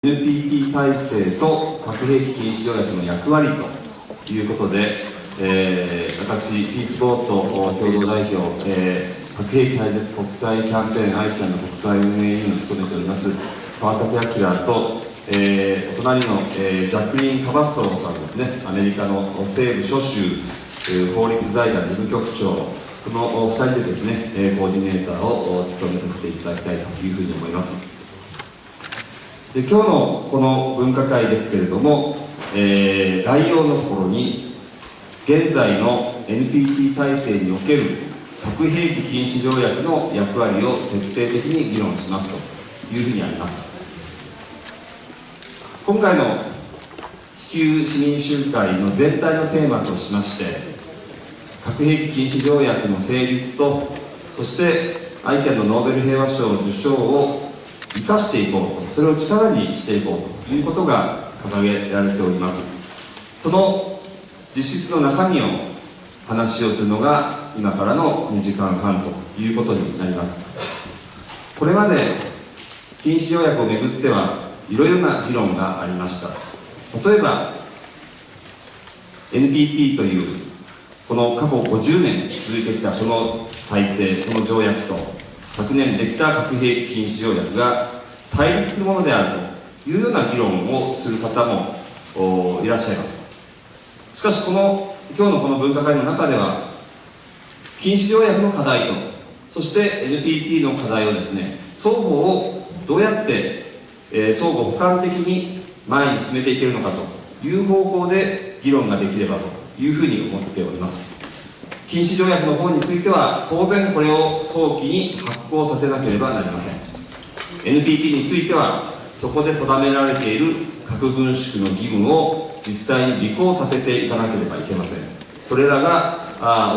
NPT 体制と核兵器禁止条約の役割ということで、私、ピースボート共同代表、核兵器廃絶国際キャンペーン ICAN の国際運営委員を務めております川崎明と、お隣の、ジャックリン・カバッソーさんですね、アメリカの西部諸州法律財団事務局長、このお二人でですね、コーディネーターを務めさせていただきたいというふうに思います。で、今日のこの分科会ですけれども、概要のところに現在の NPT 体制における核兵器禁止条約の役割を徹底的に議論しますというふうにあります。今回の地球市民集会の全体のテーマとしまして、核兵器禁止条約の成立と、そして ICAN のノーベル平和賞受賞を生かしていこうと、それを力にしていこうということが掲げられております。その実質の中身を話をするのが今からの2時間半ということになります。これまで禁止条約をめぐってはいろいろな議論がありました。例えば NPT というこの過去50年続いてきたこの体制、この条約と昨年できた核兵器禁止条約が対立するものであるというような議論をする方もいらっしゃいます。しかし今日のこの分科会の中では禁止条約の課題と、そして NPT の課題をですね、双方をどうやって相互補完的に前に進めていけるのかという方向で議論ができればというふうに思っております。禁止条約の方については当然これを早期に発効させなければなりません。 NPT についてはそこで定められている核軍縮の義務を実際に履行させていかなければいけません。それらが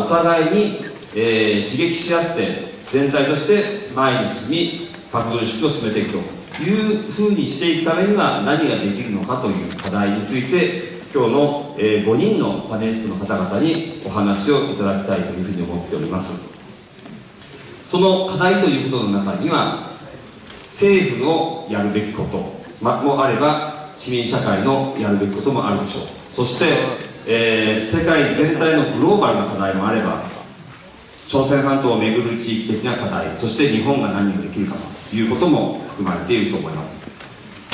お互いに、刺激し合って全体として前に進み核軍縮を進めていくというふうにしていくためには何ができるのかという課題について今日の5人のパネリストの方々にお話をいただきたいというふうに思っております。その課題ということの中には政府のやるべきこともあれば市民社会のやるべきこともあるでしょう。そして、世界全体のグローバルな課題もあれば朝鮮半島をめぐる地域的な課題、そして日本が何をできるかということも含まれていると思います。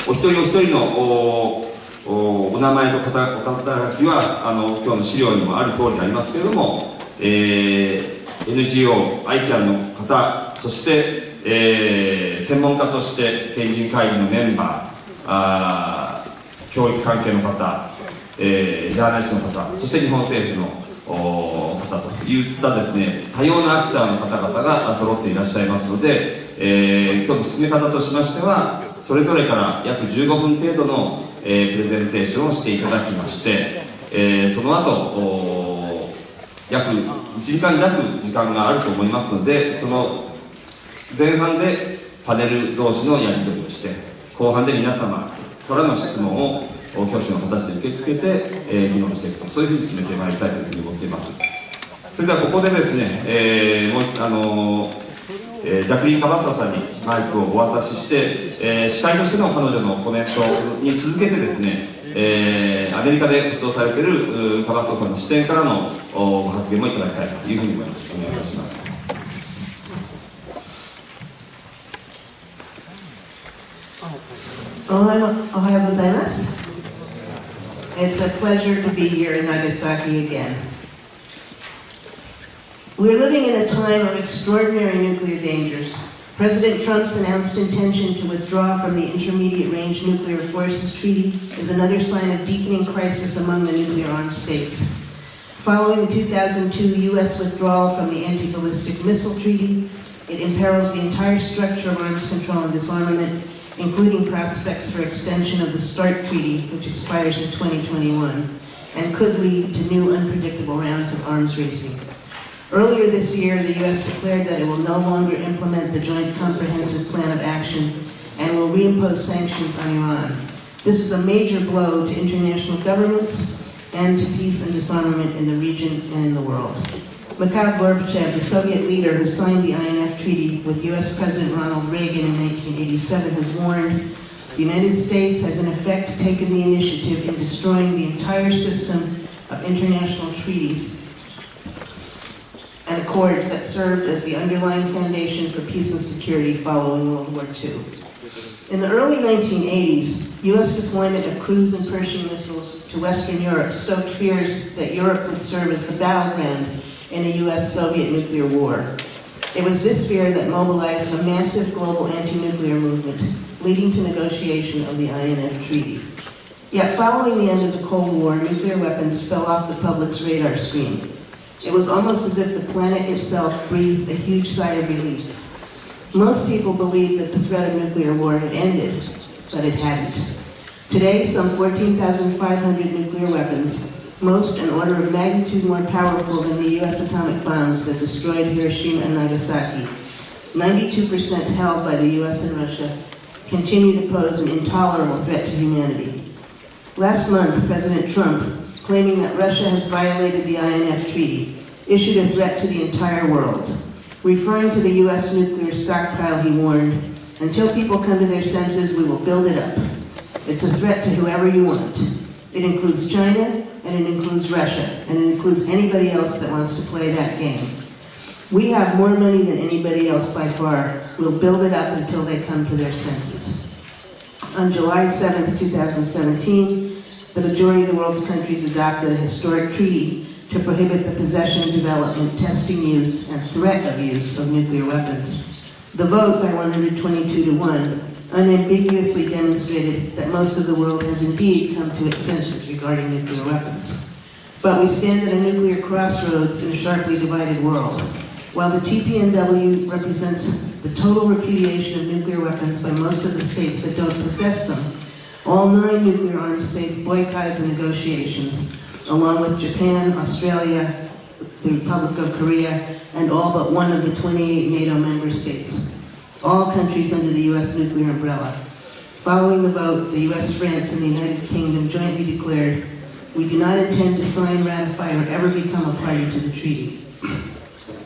お一人お一人のお名前と肩書きは今日の資料にもある通りでありますけれども、NGO、ICAN の方、そして、専門家として賢人会議のメンバー、教育関係の方、ジャーナリストの方、そして日本政府の方といったですね、多様なアクターの方々が揃っていらっしゃいますので、今日の進め方としましてはそれぞれから約15分程度のプレゼンテーションをしていただきまして、その後約1時間弱時間があると思いますので、その前半でパネル同士のやり取りをして、後半で皆様からの質問を教師の形で受け付けて、議論していくと、そういうふうに進めてまいりたいというふうに思っています。それではここでですね、ジャクリン・カバッサさんにマイクをお渡しして、司会としての彼女のコメントに続けてですね、アメリカで活動されているカバッサさんの視点からのご発言もいただきたいというふうに思います。お願いいたします。おはようございます。It's a pleasure to be here in Nagasaki again. We're living in a time of extraordinary nuclear dangers. President Trump's announced intention to withdraw from the Intermediate Range Nuclear Forces Treaty is another sign of deepening crisis among the nuclear-armed states. Following the 2002 U.S. withdrawal from the Anti-Ballistic Missile Treaty, it imperils the entire structure of arms control and disarmament, including prospects for extension of the START Treaty, which expires in 2021, and could lead to new unpredictable rounds of arms racing. Earlier this year, the U.S. declared that it will no longer implement the Joint Comprehensive Plan of Action and will reimpose sanctions on Iran. This is a major blow to international governments and to peace and disarmament in the region and in the world. Mikhail Gorbachev, the Soviet leader who signed the INF Treaty with U.S. President Ronald Reagan in 1987, has warned The United States has in effect taken the initiative in destroying the entire system of international treaties and accords that served as the underlying foundation for peace and security following World War II. In the early 1980s, U.S. deployment of cruise and Pershing missiles to Western Europe stoked fears that Europe would serve as the battleground in a U.S.-Soviet nuclear war. It was this fear that mobilized a massive global anti-nuclear movement, leading to negotiation of the INF Treaty. Yet following the end of the Cold War, nuclear weapons fell off the public's radar screen. It was almost as if the planet itself breathed a huge sigh of relief. Most people believed that the threat of nuclear war had ended, but it hadn't. Today, some 14,500 nuclear weapons, most an order of magnitude more powerful than the US atomic bombs that destroyed Hiroshima and Nagasaki, 92% held by the US and Russia, continue to pose an intolerable threat to humanity. Last month, President Trump, claiming that Russia has violated the INF Treaty, issued a threat to the entire world. Referring to the US nuclear stockpile, he warned, "Until people come to their senses, we will build it up. It's a threat to whoever you want. It includes China, and it includes Russia, and it includes anybody else that wants to play that game. We have more money than anybody else by far. We'll build it up until they come to their senses." On July 7th, 2017, the majority of the world's countries adopted a historic treaty to prohibit the possession, development, testing, use, and threat of use of nuclear weapons. The vote by 122 to 1 unambiguously demonstrated that most of the world has indeed come to its senses regarding nuclear weapons. But we stand at a nuclear crossroads in a sharply divided world. While the TPNW represents the total repudiation of nuclear weapons by most of the states that don't possess them, all 9 nuclear-armed states boycotted the negotiations, along with Japan, Australia, the Republic of Korea, and all but one of the 28 NATO member states, all countries under the US nuclear umbrella. Following the vote, the US, France, and the United Kingdom jointly declared, "We do not intend to sign, ratify, or ever become a party to the treaty."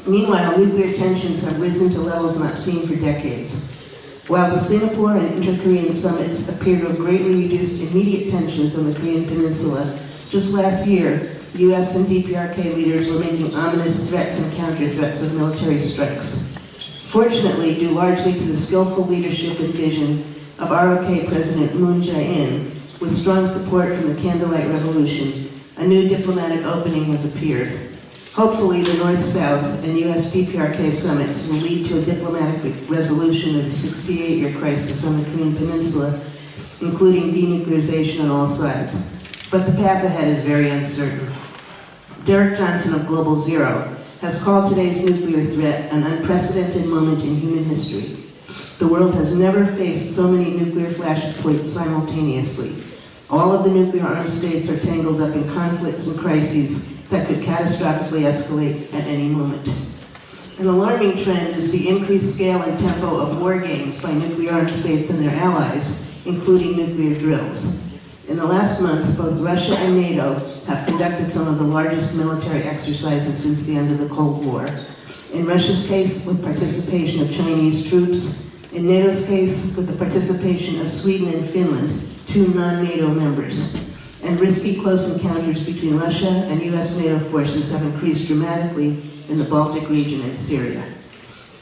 Meanwhile, nuclear tensions have risen to levels not seen for decades. While the Singapore and inter-Korean summits appear to have greatly reduced immediate tensions on the Korean Peninsula, just last year, US and DPRK leaders were making ominous threats and counter-threats of military strikes. Fortunately, due largely to the skillful leadership and vision of ROK President Moon Jae-in, with strong support from the Candlelight Revolution, a new diplomatic opening has appeared. Hopefully, the North-South and US DPRK summits will lead to a diplomatic resolution of the 68-year crisis on the Korean Peninsula, including denuclearization on all sides. But the path ahead is very uncertain. Derek Johnson of Global Zero has called today's nuclear threat an unprecedented moment in human history. The world has never faced so many nuclear flashpoints simultaneously. All of the nuclear-armed states are tangled up in conflicts and crises that could catastrophically escalate at any moment. An alarming trend is the increased scale and tempo of war games by nuclear-armed states and their allies, including nuclear drills. In the last month, both Russia and NATO have conducted some of the largest military exercises since the end of the Cold War. In Russia's case, with participation of Chinese troops. In NATO's case, with the participation of Sweden and Finland, 2 non-NATO members. And risky close encounters between Russia and US NATO forces have increased dramatically in the Baltic region and Syria.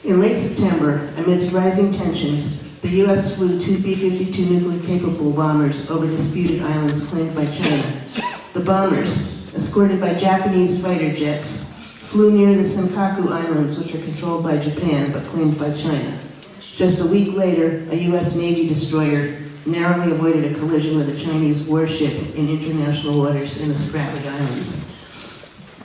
In late September, amidst rising tensions, the US flew 2 B-52 nuclear-capable bombers over disputed islands claimed by China. The bombers, escorted by Japanese fighter jets, flew near the Senkaku Islands, which are controlled by Japan but claimed by China. Just a week later, a US Navy destroyer narrowly avoided a collision with a Chinese warship in international waters in the Spratly Islands.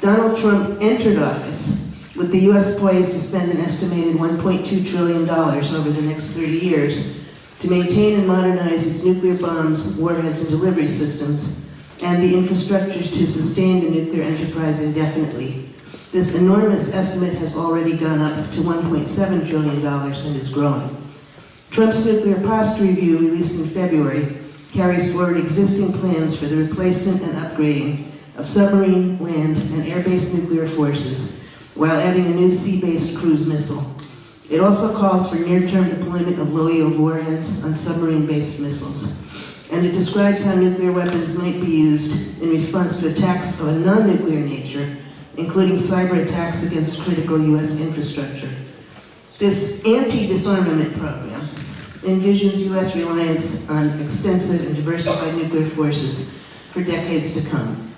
Donald Trump entered office with the US poised to spend an estimated $1.2 trillion over the next 30 years to maintain and modernize its nuclear bombs, warheads, and delivery systems, and the infrastructure to sustain the nuclear enterprise indefinitely. This enormous estimate has already gone up to $1.7 trillion and is growing. Trump's nuclear posture review, released in February, carries forward existing plans for the replacement and upgrading of submarine, land, and air-based nuclear forces, while adding a new sea-based cruise missile. It also calls for near-term deployment of low-yield warheads on submarine-based missiles. And it describes how nuclear weapons might be used in response to attacks of a non-nuclear nature, including cyber attacks against critical US infrastructure. This anti-disarmament program envisions US reliance on extensive and diversified nuclear forces for decades to come.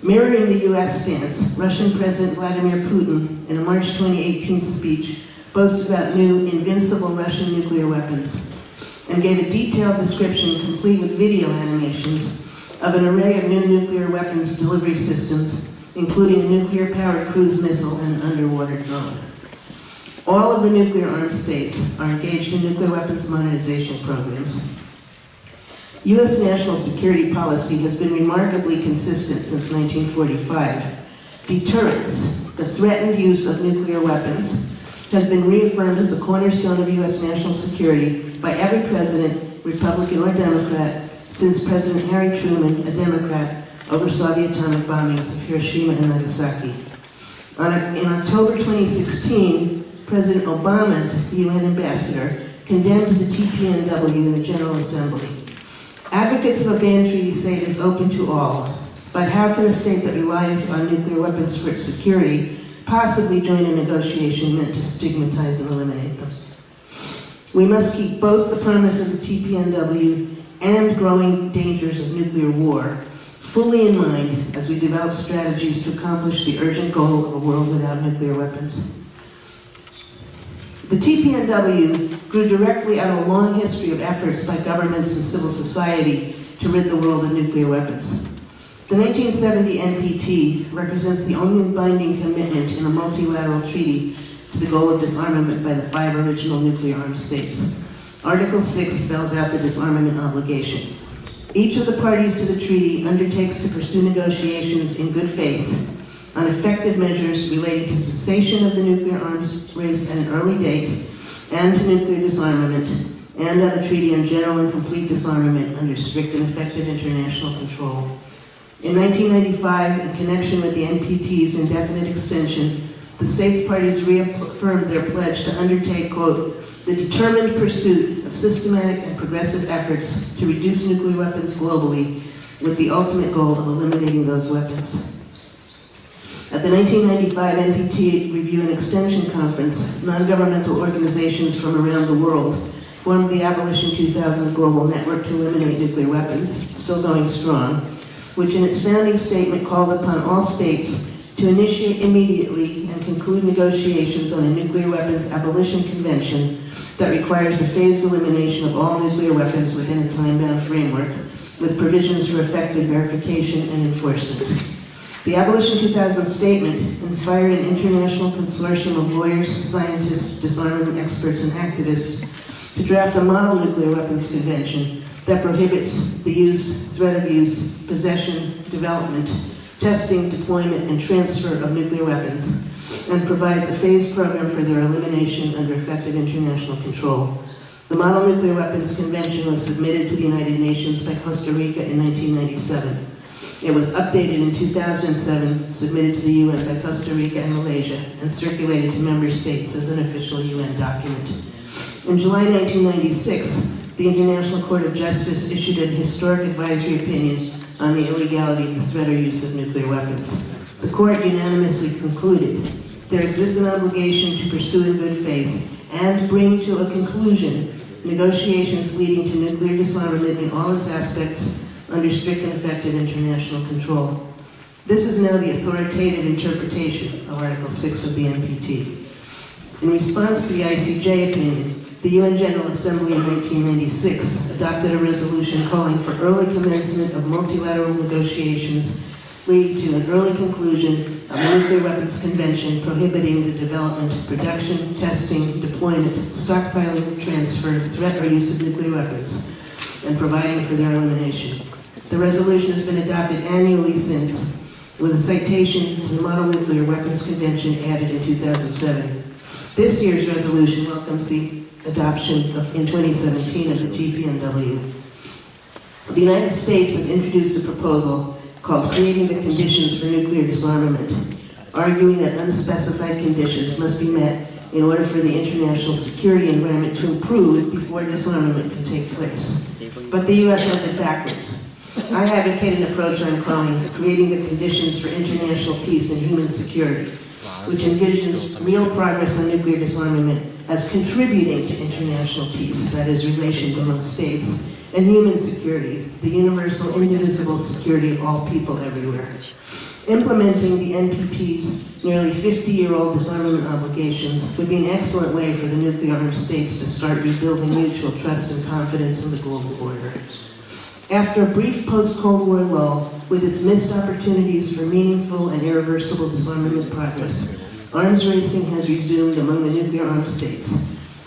Mirroring the US stance, Russian President Vladimir Putin, in a March 2018 speech, boasted about new invincible Russian nuclear weapons and gave a detailed description complete with video animations of an array of new nuclear weapons delivery systems, including a nuclear-powered cruise missile and an underwater drone. All of the nuclear-armed states are engaged in nuclear weapons modernization programs. US national security policy has been remarkably consistent since 1945. Deterrence, the threatened use of nuclear weapons, has been reaffirmed as the cornerstone of US national security by every president, Republican or Democrat, since President Harry Truman, a Democrat, oversaw the atomic bombings of Hiroshima and Nagasaki. In October 2016, President Obama's UN ambassador condemned the TPNW in the General Assembly. Advocates of a ban treaty say it is open to all, but how can a state that relies on nuclear weapons for its security possibly join a negotiation meant to stigmatize and eliminate them? We must keep both the promise of the TPNW and growing dangers of nuclear war fully in mind as we develop strategies to accomplish the urgent goal of a world without nuclear weapons. The TPNW grew directly out of a long history of efforts by governments and civil society to rid the world of nuclear weapons. The 1970 NPT represents the only binding commitment in a multilateral treaty to the goal of disarmament by the 5 original nuclear-armed states. Article 6 spells out the disarmament obligation. Each of the parties to the treaty undertakes to pursue negotiations in good faith on effective measures relating to cessation of the nuclear arms race at an early date, and to nuclear disarmament, and on a treaty on general and complete disarmament under strict and effective international control. In 1995, in connection with the NPT's indefinite extension, the states parties reaffirmed their pledge to undertake, quote, the determined pursuit of systematic and progressive efforts to reduce nuclear weapons globally with the ultimate goal of eliminating those weapons. At the 1995 NPT Review and Extension Conference, non-governmental organizations from around the world formed the Abolition 2000 Global Network to Eliminate Nuclear Weapons, still going strong, which in its founding statement called upon all states to initiate immediately and conclude negotiations on a nuclear weapons abolition convention that requires a phased elimination of all nuclear weapons within a time-bound framework, with provisions for effective verification and enforcement. The Abolition 2000 statement inspired an international consortium of lawyers, scientists, disarmament experts, and activists to draft a model nuclear weapons convention that prohibits the use, threat of use, possession, development, testing, deployment, and transfer of nuclear weapons, and provides a phased program for their elimination under effective international control. The Model Nuclear Weapons Convention was submitted to the United Nations by Costa Rica in 1997. It was updated in 2007, submitted to the UN by Costa Rica and Malaysia, and circulated to member states as an official UN document. In July 1996, the International Court of Justice issued an historic advisory opinion on the illegality of the threat or use of nuclear weapons. The court unanimously concluded there exists an obligation to pursue in good faith and bring to a conclusion negotiations leading to nuclear disarmament in all its aspects under strict and effective international control. This is now the authoritative interpretation of Article 6 of the NPT. In response to the ICJ opinion, the UN General Assembly in 1996 adopted a resolution calling for early commencement of multilateral negotiations leading to an early conclusion of a nuclear weapons convention prohibiting the development, production, testing, deployment, stockpiling, transfer, threat, or use of nuclear weapons, and providing for their elimination. The resolution has been adopted annually since, with a citation to the Model Nuclear Weapons Convention added in 2007. This year's resolution welcomes the adoption in 2017 of the TPNW. The United States has introduced a proposal called Creating the Conditions for Nuclear Disarmament, arguing that unspecified conditions must be met in order for the international security environment to improve before disarmament can take place. But the U.S. has it backwards. I advocate an approach I'm calling creating the conditions for international peace and human security, which envisions real progress on nuclear disarmament as contributing to international peace, that is, relations among states, and human security, the universal, indivisible security of all people everywhere. Implementing the NPT's nearly 50-year-old disarmament obligations would be an excellent way for the nuclear-armed states to start rebuilding mutual trust and confidence in the global order. After a brief post-Cold War lull, with its missed opportunities for meaningful and irreversible disarmament progress, arms racing has resumed among the nuclear-armed states,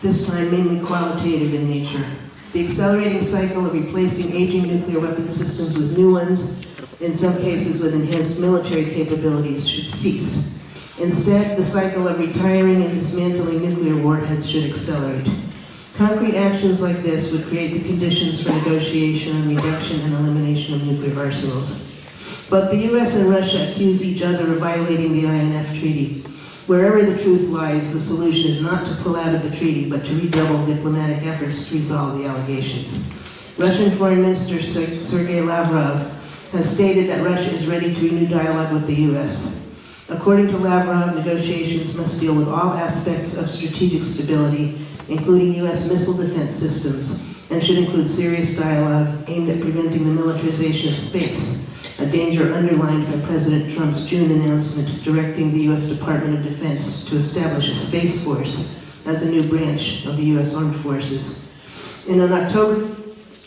this time mainly qualitative in nature. The accelerating cycle of replacing aging nuclear weapon systems with new ones, in some cases with enhanced military capabilities, should cease. Instead, the cycle of retiring and dismantling nuclear warheads should accelerate. Concrete actions like this would create the conditions for negotiation on reduction and elimination of nuclear arsenals. But the US and Russia accuse each other of violating the INF Treaty. Wherever the truth lies, the solution is not to pull out of the treaty, but to redouble diplomatic efforts to resolve the allegations. Russian Foreign Minister Sergei Lavrov has stated that Russia is ready to renew dialogue with the US. According to Lavrov, negotiations must deal with all aspects of strategic stability, including US missile defense systems, and should include serious dialogue aimed at preventing the militarization of space, a danger underlined by President Trump's June announcement directing the US Department of Defense to establish a Space Force as a new branch of the US Armed Forces. In an October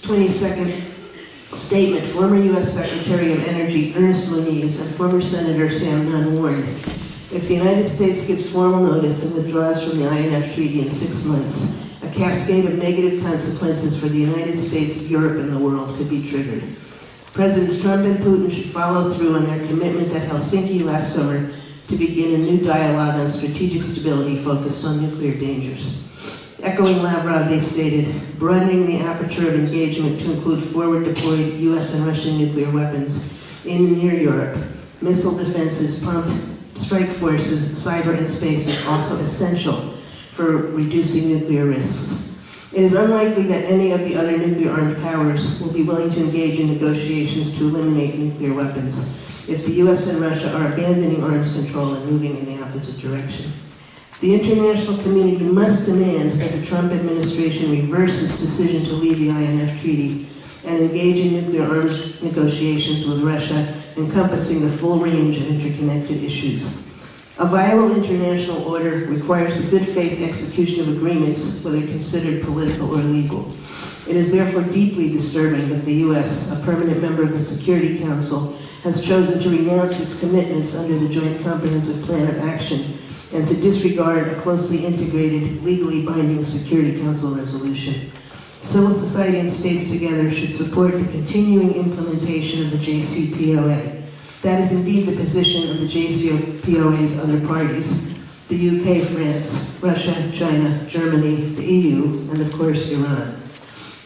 22nd statement, former US Secretary of Energy Ernest Moniz and former Senator Sam Nunn warned, if the United States gives formal notice and withdraws from the INF Treaty in 6 months, a cascade of negative consequences for the United States, Europe, and the world could be triggered. Presidents Trump and Putin should follow through on their commitment at Helsinki last summer to begin a new dialogue on strategic stability focused on nuclear dangers. Echoing Lavrov, they stated, broadening the aperture of engagement to include forward-deployed US and Russian nuclear weapons in and near Europe, missile defenses, pumped strike forces, cyber and space is also essential for reducing nuclear risks. It is unlikely that any of the other nuclear-armed powers will be willing to engage in negotiations to eliminate nuclear weapons if the US and Russia are abandoning arms control and moving in the opposite direction. The international community must demand that the Trump administration reverse its decision to leave the INF Treaty and engage in nuclear arms negotiations with Russia, encompassing the full range of interconnected issues. A viable international order requires the good faith execution of agreements, whether considered political or legal. It is therefore deeply disturbing that the US, a permanent member of the Security Council, has chosen to renounce its commitments under the Joint Comprehensive Plan of Action and to disregard a closely integrated, legally binding Security Council resolution. Civil society and states together should support the continuing implementation of the JCPOA. That is indeed the position of the JCPOA's other parties, the UK, France, Russia, China, Germany, the EU, and of course Iran.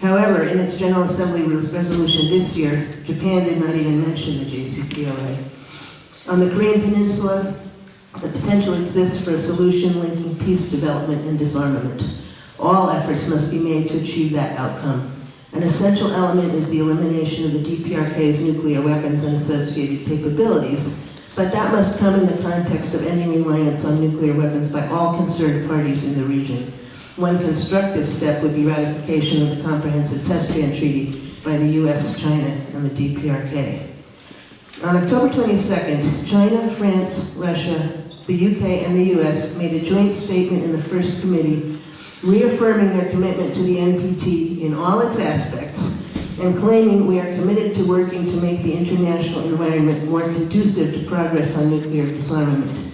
However, in its General Assembly resolution this year, Japan did not even mention the JCPOA. On the Korean Peninsula, the potential exists for a solution linking peace, development, and disarmament. All efforts must be made to achieve that outcome. An essential element is the elimination of the DPRK's nuclear weapons and associated capabilities, but that must come in the context of ending reliance on nuclear weapons by all concerned parties in the region. One constructive step would be ratification of the Comprehensive Test Ban Treaty by the US, China, and the DPRK. On October 22nd, China, France, Russia, the UK, and the US made a joint statement in the First Committee reaffirming their commitment to the NPT in all its aspects and claiming we are committed to working to make the international environment more conducive to progress on nuclear disarmament.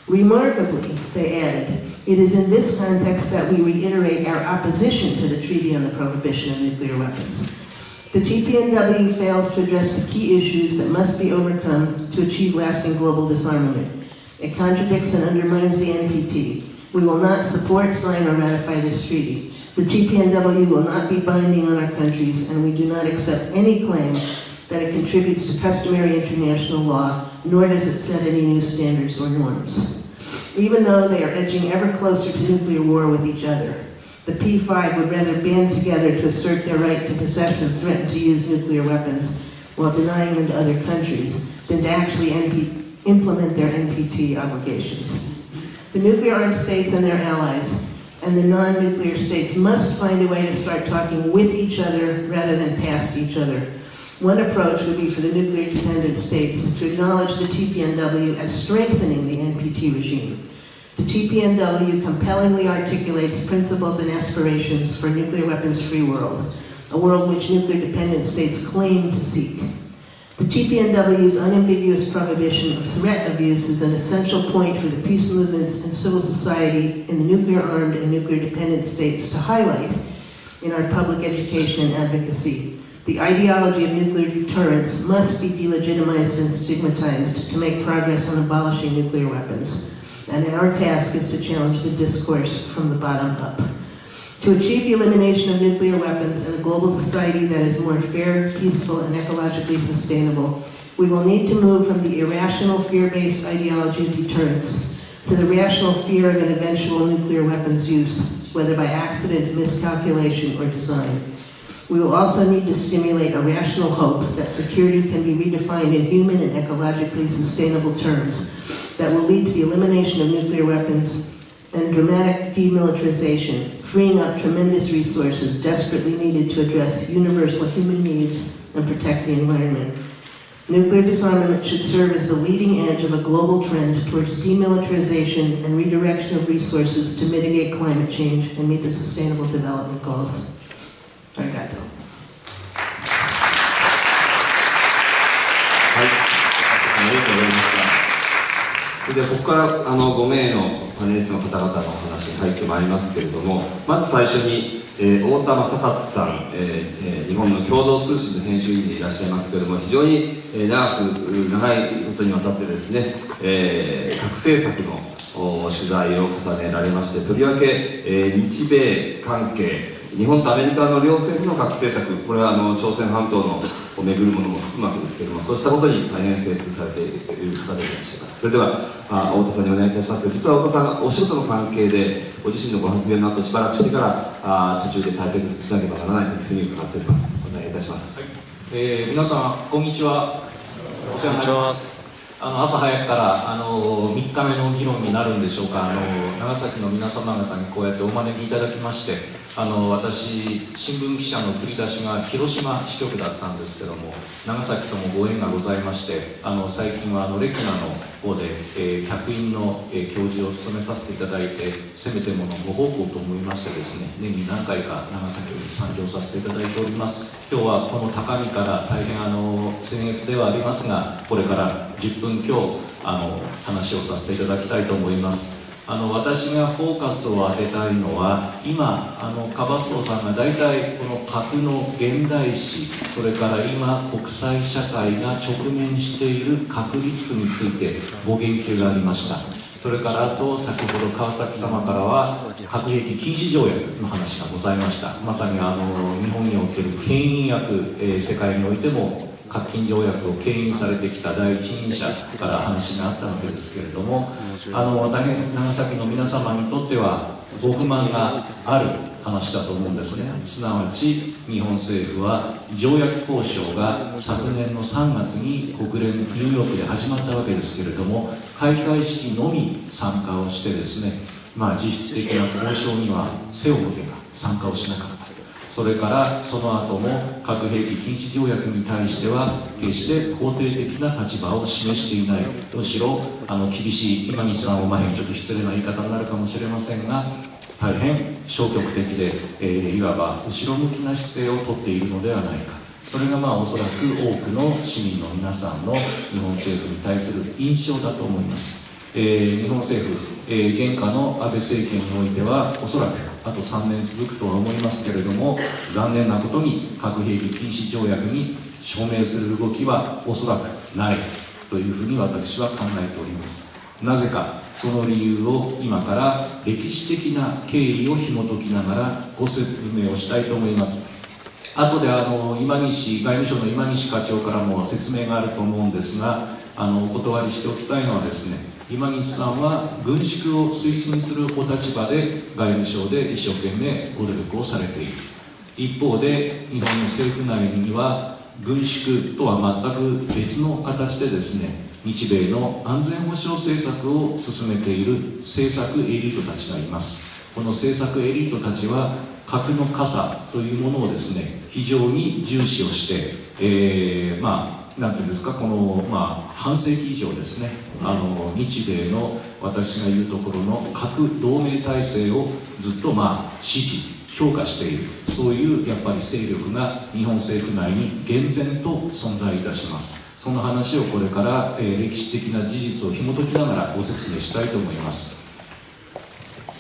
Remarkably, they added, it is in this context that we reiterate our opposition to the Treaty on the Prohibition of Nuclear Weapons. The TPNW fails to address the key issues that must be overcome to achieve lasting global disarmament. It contradicts and undermines the NPT. We will not support, sign, or ratify this treaty. The TPNW will not be binding on our countries, and we do not accept any claim that it contributes to customary international law, nor does it set any new standards or norms. Even though they are edging ever closer to nuclear war with each other, the P5 would rather band together to assert their right to possess and threaten to use nuclear weapons while denying them to other countries than to actually implement their NPT obligations. The nuclear-armed states and their allies and the non-nuclear states must find a way to start talking with each other rather than past each other. One approach would be for the nuclear-dependent states to acknowledge the TPNW as strengthening the NPT regime. The TPNW compellingly articulates principles and aspirations for a nuclear weapons-free world, a world which nuclear-dependent states claim to seek. The TPNW's unambiguous prohibition of threat of use is an essential point for the peace movements and civil society in the nuclear-armed and nuclear-dependent states to highlight in our public education and advocacy. The ideology of nuclear deterrence must be delegitimized and stigmatized to make progress on abolishing nuclear weapons. And our task is to challenge the discourse from the bottom up. To achieve the elimination of nuclear weapons and a global society that is more fair, peaceful, and ecologically sustainable, we will need to move from the irrational fear-based ideology of deterrence to the rational fear of an eventual nuclear weapons use, whether by accident, miscalculation, or design. We will also need to stimulate a rational hope that security can be redefined in human and ecologically sustainable terms that will lead to the elimination of nuclear weapons and dramatic demilitarization, freeing up tremendous resources desperately needed to address universal human needs and protect the environment. Nuclear disarmament should serve as the leading edge of a global trend towards demilitarization and redirection of resources to mitigate climate change and meet the Sustainable Development Goals. Arigato. はい、ありがとうございました。それではここから5名のパネリストの方々のお話に入ってまいりますけれども、まず最初に、太田正勝さん、日本の共同通信の編集員でいらっしゃいますけれども、非常に、長いことにわたってですね、核政策の取材を重ねられまして、とりわけ、日米関係、日本とアメリカの両政府の核政策、これは朝鮮半島の巡るものも含むわけですけれども、そうしたことに大変精通されている方でいらっしゃいます。それでは太田さんにお願いいたします。実は太田さん、お仕事の関係でご自身のご発言の後しばらくしてから途中で大切にしなければならないというふうに伺っております。お願いいたします。皆さんこんにちは。お世話になります。朝早くから3日目の議論になるんでしょうか。長崎の皆様方にこうやってお招きいただきまして、私新聞記者の振り出しが広島支局だったんですけども、長崎ともご縁がございまして、最近はレキナの方で、客員の、教授を務めさせていただいて、せめてものご奉公と思いましてですね、年に何回か長崎に参上させていただいております。今日はこの高みから大変僭越ではありますが、これから10分今日話をさせていただきたいと思います。私がフォーカスを当てたいのは、今カバストさんが大体この核の現代史、それから今国際社会が直面している核リスクについてご言及がありました。それからあと先ほど川崎様からは核兵器禁止条約の話がございました。まさに日本における牽引役、世界においても核禁条約を牽引されてきた第一人者から話があったわけですけれども、大変長崎の皆様にとってはご不満がある話だと思うんですね。すなわち日本政府は条約交渉が昨年の3月に国連ニューヨークで始まったわけですけれども、開会式のみ参加をしてですね、実質的な交渉には背を向けた、参加をしなかった。それからその後も核兵器禁止条約に対しては決して肯定的な立場を示していない。むしろ厳しい、今西さんを前にちょっと失礼な言い方になるかもしれませんが、大変消極的で、いわば後ろ向きな姿勢をとっているのではないか。それがおそらく多くの市民の皆さんの日本政府に対する印象だと思います。日本政府、現下の安倍政権においてはおそらくあと3年続くとは思いますけれども、残念なことに核兵器禁止条約に署名する動きはおそらくないというふうに私は考えております。なぜか、その理由を今から歴史的な経緯を紐解きながらご説明をしたいと思います。後で今西外務省の今西課長からも説明があると思うんですが、お断りしておきたいのはですね、今西さんは軍縮を推進するお立場で外務省で一生懸命ご努力をされている。一方で日本の政府内には軍縮とは全く別の形でですね、日米の安全保障政策を進めている政策エリートたちがいます。この政策エリートたちは核の傘というものをですね、非常に重視をして、なんていうんですか、この、半世紀以上ですね、日米の私が言うところの核同盟体制をずっと支持強化している、そういうやっぱり勢力が日本政府内に厳然と存在いたします。その話をこれから、歴史的な事実を紐解きながらご説明したいと思います。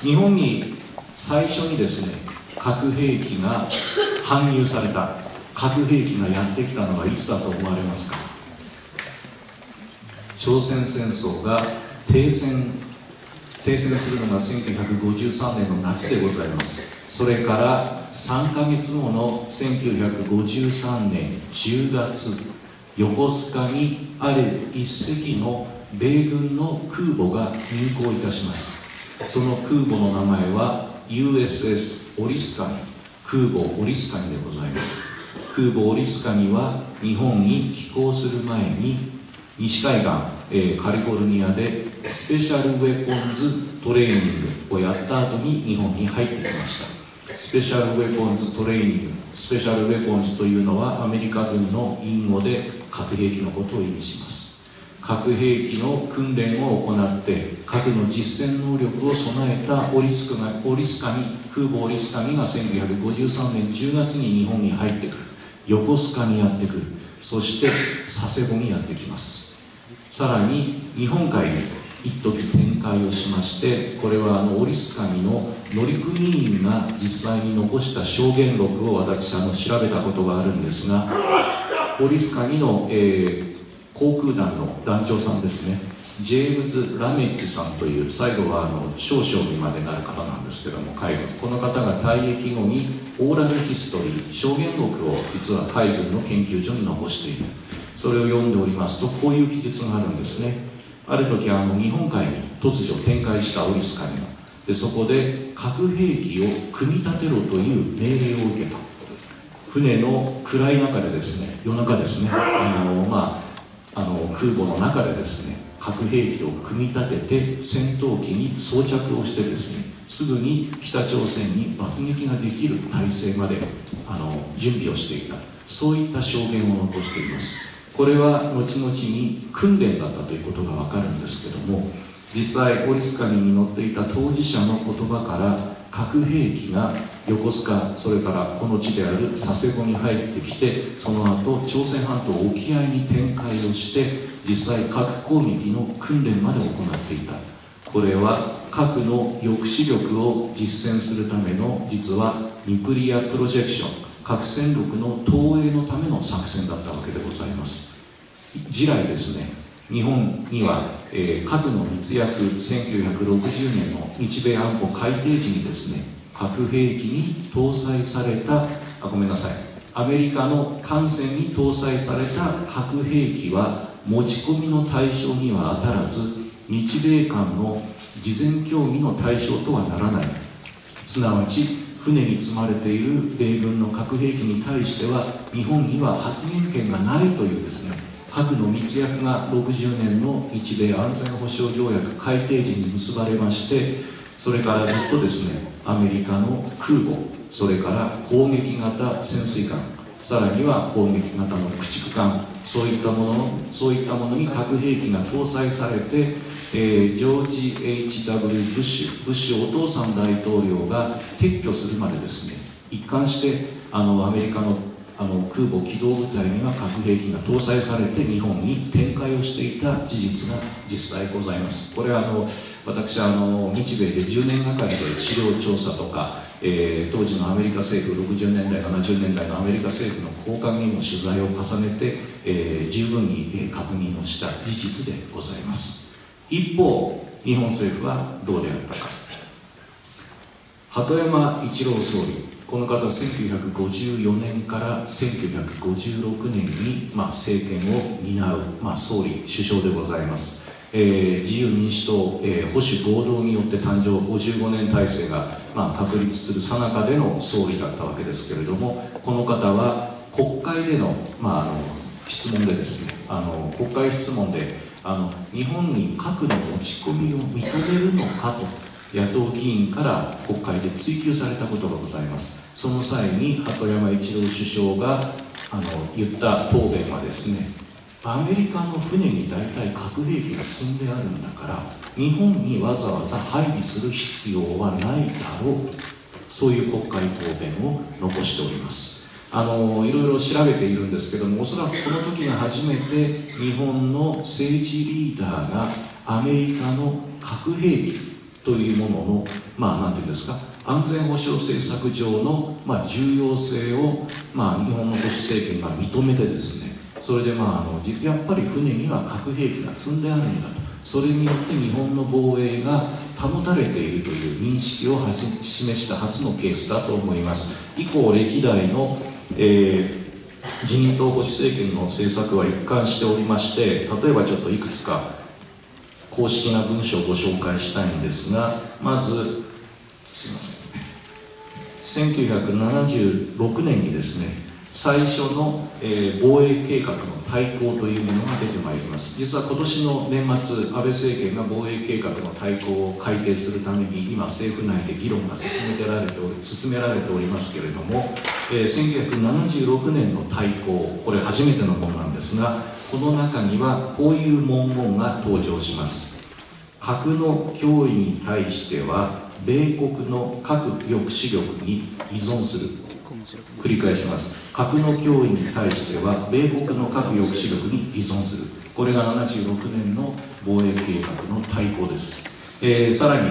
日本に最初にですね、核兵器が搬入された、核兵器がやってきたのはいつだと思われますか？朝鮮戦争が停戦するのが1953年の夏でございます。それから3ヶ月後の1953年10月、横須賀にある一隻の米軍の空母が入港いたします。その空母の名前は USS オリスカニ、空母オリスカニでございます。空母オリスカニは日本に寄港する前に西海岸、カリフォルニアでスペシャルウェポンズトレーニングをやった後に日本に入ってきました。スペシャルウェポンズトレーニング、スペシャルウェポンズというのはアメリカ軍の隠語で核兵器のことを意味します。核兵器の訓練を行って核の実戦能力を備えたオリスカニ、空母オリスカニが1953年10月に日本に入ってくる。横須賀にやってくる。そして佐世保にやってきます。さらに日本海に一時展開をしまして、これはオリスカニの乗組員が実際に残した証言録を私調べたことがあるんですが、オリスカニの、航空団の団長さんですね、ジェームズ・ラメッジさんという、最後は少将にまでなる方なんですけども、海軍、この方が退役後にオーラルヒストリー、証言録を実は海軍の研究所に残している。それを読んでおりますと、こういう記述があるんですね。ある時日本海に突如展開したオリスカニが、でそこで核兵器を組み立てろという命令を受けた。船の暗い中でですね、夜中ですね、空母の中でですね、核兵器を組み立てて戦闘機に装着をしてですね、すぐに北朝鮮に爆撃ができる体制まで準備をしていた、そういった証言を残しています。これは後々に訓練だったということが分かるんですけども、実際オリスカニに乗っていた当事者の言葉から核兵器が横須賀、それからこの地である佐世保に入ってきて、その後朝鮮半島沖合に展開をして実際核攻撃の訓練まで行っていた。これは核の抑止力を実践するための、実はニュクリアプロジェクション、核戦力の投影のための作戦だったわけでございます。従来ですね、日本には、核の密約、1960年の日米安保改定時にですね、核兵器に搭載された、アメリカの艦船に搭載された核兵器は持ち込みの対象には当たらず、日米間の事前協議の対象とはならない。すなわち船に積まれている米軍の核兵器に対しては日本には発言権がないというですね、核の密約が60年の日米安全保障条約改定時に結ばれまして、それからずっとですね、アメリカの空母、それから攻撃型潜水艦、さらには攻撃型の駆逐艦、そういったものに核兵器が搭載されて、ジョージ・ H.W. ブッシュお父さん大統領が撤去するまでですね、一貫してアメリカの空母機動部隊には核兵器が搭載されて日本に展開をしていた事実が実際ございます。これは私日米で10年がかりで資料調査とか、当時のアメリカ政府、60年代70年代のアメリカ政府の高官にも取材を重ねて、十分に確認をした事実でございます。一方日本政府はどうであったか。鳩山一郎総理、この方は1954年から1956年に、政権を担う、総理首相でございます。自由民主党、保守合同によって誕生55年体制が、確立する最中での総理だったわけですけれども、この方は国会での、質問でですね、国会質問で日本に核の持ち込みを認めるのかと野党議員から国会で追及されたことがございます。その際に鳩山一郎首相が言った答弁はですね、アメリカの船に大体核兵器が積んであるんだから日本にわざわざ配備する必要はないだろうと、そういう国会答弁を残しております。いろいろ調べているんですけども、おそらくこの時が初めて日本の政治リーダーがアメリカの核兵器というものの何ていうんですか、安全保障政策上の重要性を日本の保守政権が認めてですね、それでやっぱり船には核兵器が積んであるんだと、それによって日本の防衛が保たれているという認識を示した初のケースだと思います。以降歴代の、自民党保守政権の政策は一貫しておりまして、例えばちょっといくつか公式な文書をご紹介したいんですが、まずすいません、1976年にですね、最初の、防衛計画の大綱というものが出てまいります。実は今年の年末、安倍政権が防衛計画の大綱を改定するために今政府内で議論が進められておりますけれども、1976年の大綱、これ初めてのものなんですが、この中にはこういう文言が登場します。核の脅威に対しては米国の核抑止力に依存する。繰り返します。核の脅威に対しては米国の核抑止力に依存する。これが76年の防衛計画の大綱です。さらに、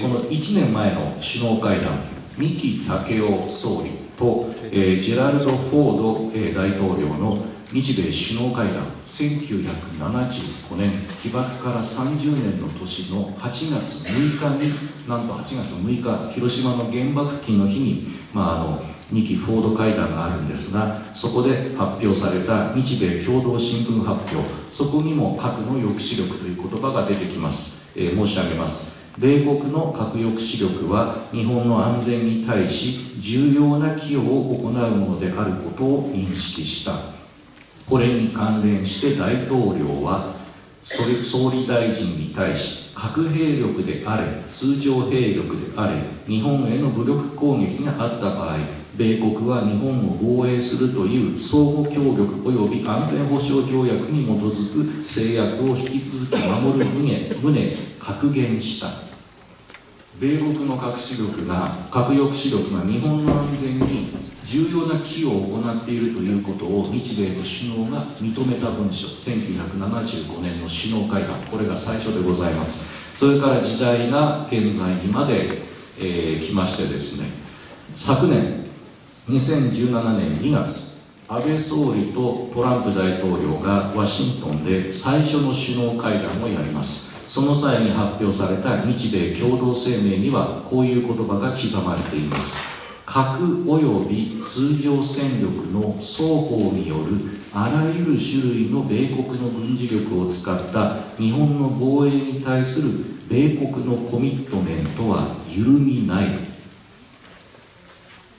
この1年前の首脳会談、三木武夫総理と、ジェラルド・フォード、大統領の日米首脳会談、1975年、被爆から30年の年の8月6日に、なんと8月6日、広島の原爆期の日に、2期フォード会談があるんですが、そこで発表された日米共同新聞発表、そこにも核の抑止力という言葉が出てきます。申し上げます。米国の核抑止力は日本の安全に対し重要な寄与を行うものであることを認識した。これに関連して大統領は総理大臣に対し、核兵力であれ通常兵力であれ日本への武力攻撃があった場合、米国は日本を防衛するという相互協力及び安全保障条約に基づく制約を引き続き守る旨確言した。米国の核抑止力が日本の安全に重要な寄与を行っているということを日米の首脳が認めた文書、1975年の首脳会談、これが最初でございます。それから時代が現在にまで、来ましてですね、昨年2017年2月、安倍総理とトランプ大統領がワシントンで最初の首脳会談をやります。その際に発表された日米共同声明にはこういう言葉が刻まれています。核及び通常戦力の双方によるあらゆる種類の米国の軍事力を使った日本の防衛に対する米国のコミットメントは緩みない。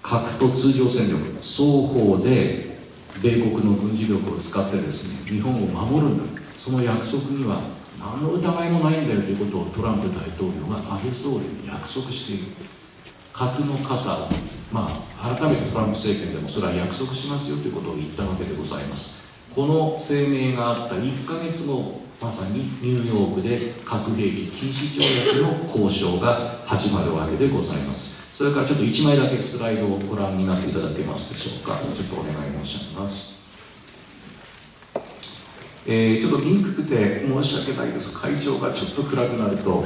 核と通常戦力双方で米国の軍事力を使ってですね、日本を守るんだ、その約束には何の疑いもないんだよということをトランプ大統領が安倍総理に約束している。核の傘を、改めてトランプ政権でもそれは約束しますよということを言ったわけでございます。この声明があった1ヶ月後、まさにニューヨークで核兵器禁止条約の交渉が始まるわけでございます。それからちょっと1枚だけスライドをご覧になっていただけますでしょうか。ちょっとお願い申し上げます。ちょっと見にくくて申し訳ないです。会場がちょっと暗くなると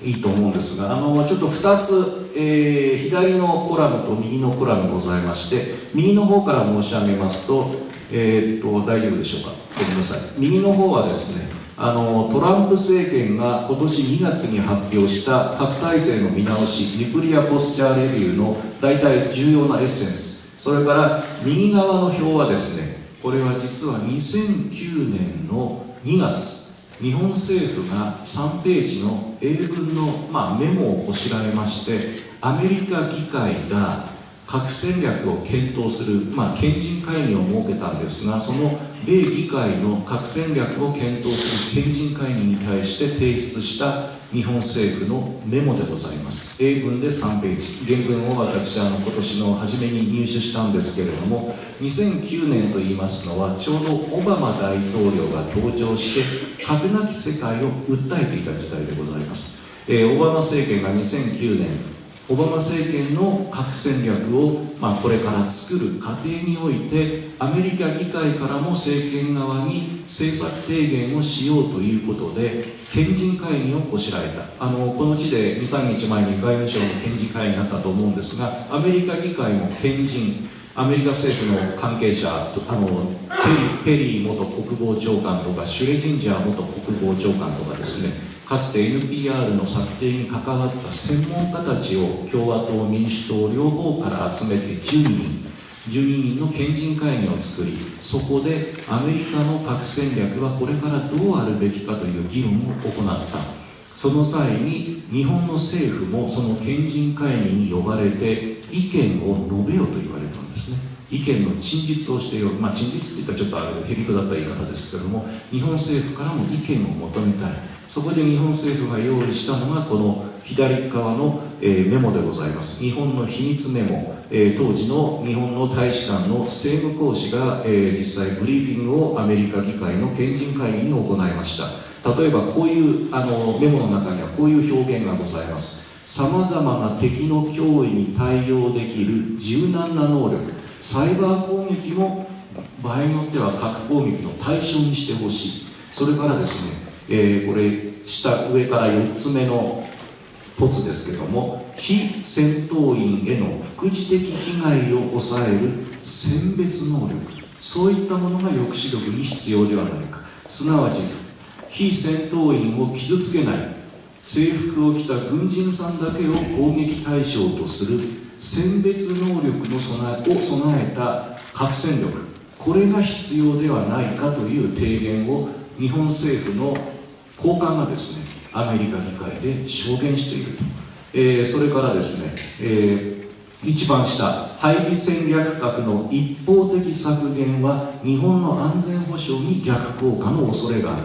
いいと思うんですが、ちょっと2つ、左のコラムと右のコラムございまして、右の方から申し上げますと、大丈夫でしょうか。ごめんなさい。右の方はですね、トランプ政権が今年2月に発表した核体制の見直し、ニュクリアポスチャーレビューの大体重要なエッセンス、それから右側の表はですね、これは実は2009年の2月、日本政府が3ページの英文の、メモをこしらえまして、アメリカ議会が核戦略を検討する、賢人会議を設けたんですが、その米議会の核戦略を検討する賢人会議に対して提出した日本政府のメモでございます。英文で3ページ、原文を私今年の初めに入手したんですけれども、2009年といいますのはちょうどオバマ大統領が登場して核なき世界を訴えていた時代でございます。オバマ政権が2009年、オバマ政権の核戦略を、これから作る過程において、アメリカ議会からも政権側に政策提言をしようということで賢人会議をこしらえた。この地で 2,3 日前に外務省の賢人会議があったと思うんですが、アメリカ議会も賢人、アメリカ政府の関係者、ペリー元国防長官とかシュレジンジャー元国防長官とかですね、かつて NPR の策定に関わった専門家たちを共和党、民主党両方から集めて12人の賢人会議を作り、そこでアメリカの核戦略はこれからどうあるべきかという議論を行った。その際に日本の政府もその賢人会議に呼ばれて意見を述べよと言われたんですね。意見の陳述をしてよ、陳述といったらちょっとへりくだった言い方ですけれども、日本政府からも意見を求めたい。そこで日本政府が用意したのがこの左側のメモでございます。日本の秘密メモ、当時の日本の大使館の政務公使が実際ブリーフィングをアメリカ議会の賢人会議に行いました。例えばこういうメモの中にはこういう表現がございます。さまざまな敵の脅威に対応できる柔軟な能力、サイバー攻撃も場合によっては核攻撃の対象にしてほしい。それからですね、これ上から4つ目のポツですけども、非戦闘員への副次的被害を抑える選別能力、そういったものが抑止力に必要ではないか。すなわち非戦闘員を傷つけない制服を着た軍人さんだけを攻撃対象とする選別能力の備えた核戦力、これが必要ではないかという提言を日本政府の高官がですね、アメリカ議会で証言していると。それからですね、一番下、配備戦略核の一方的削減は日本の安全保障に逆効果の恐れがある。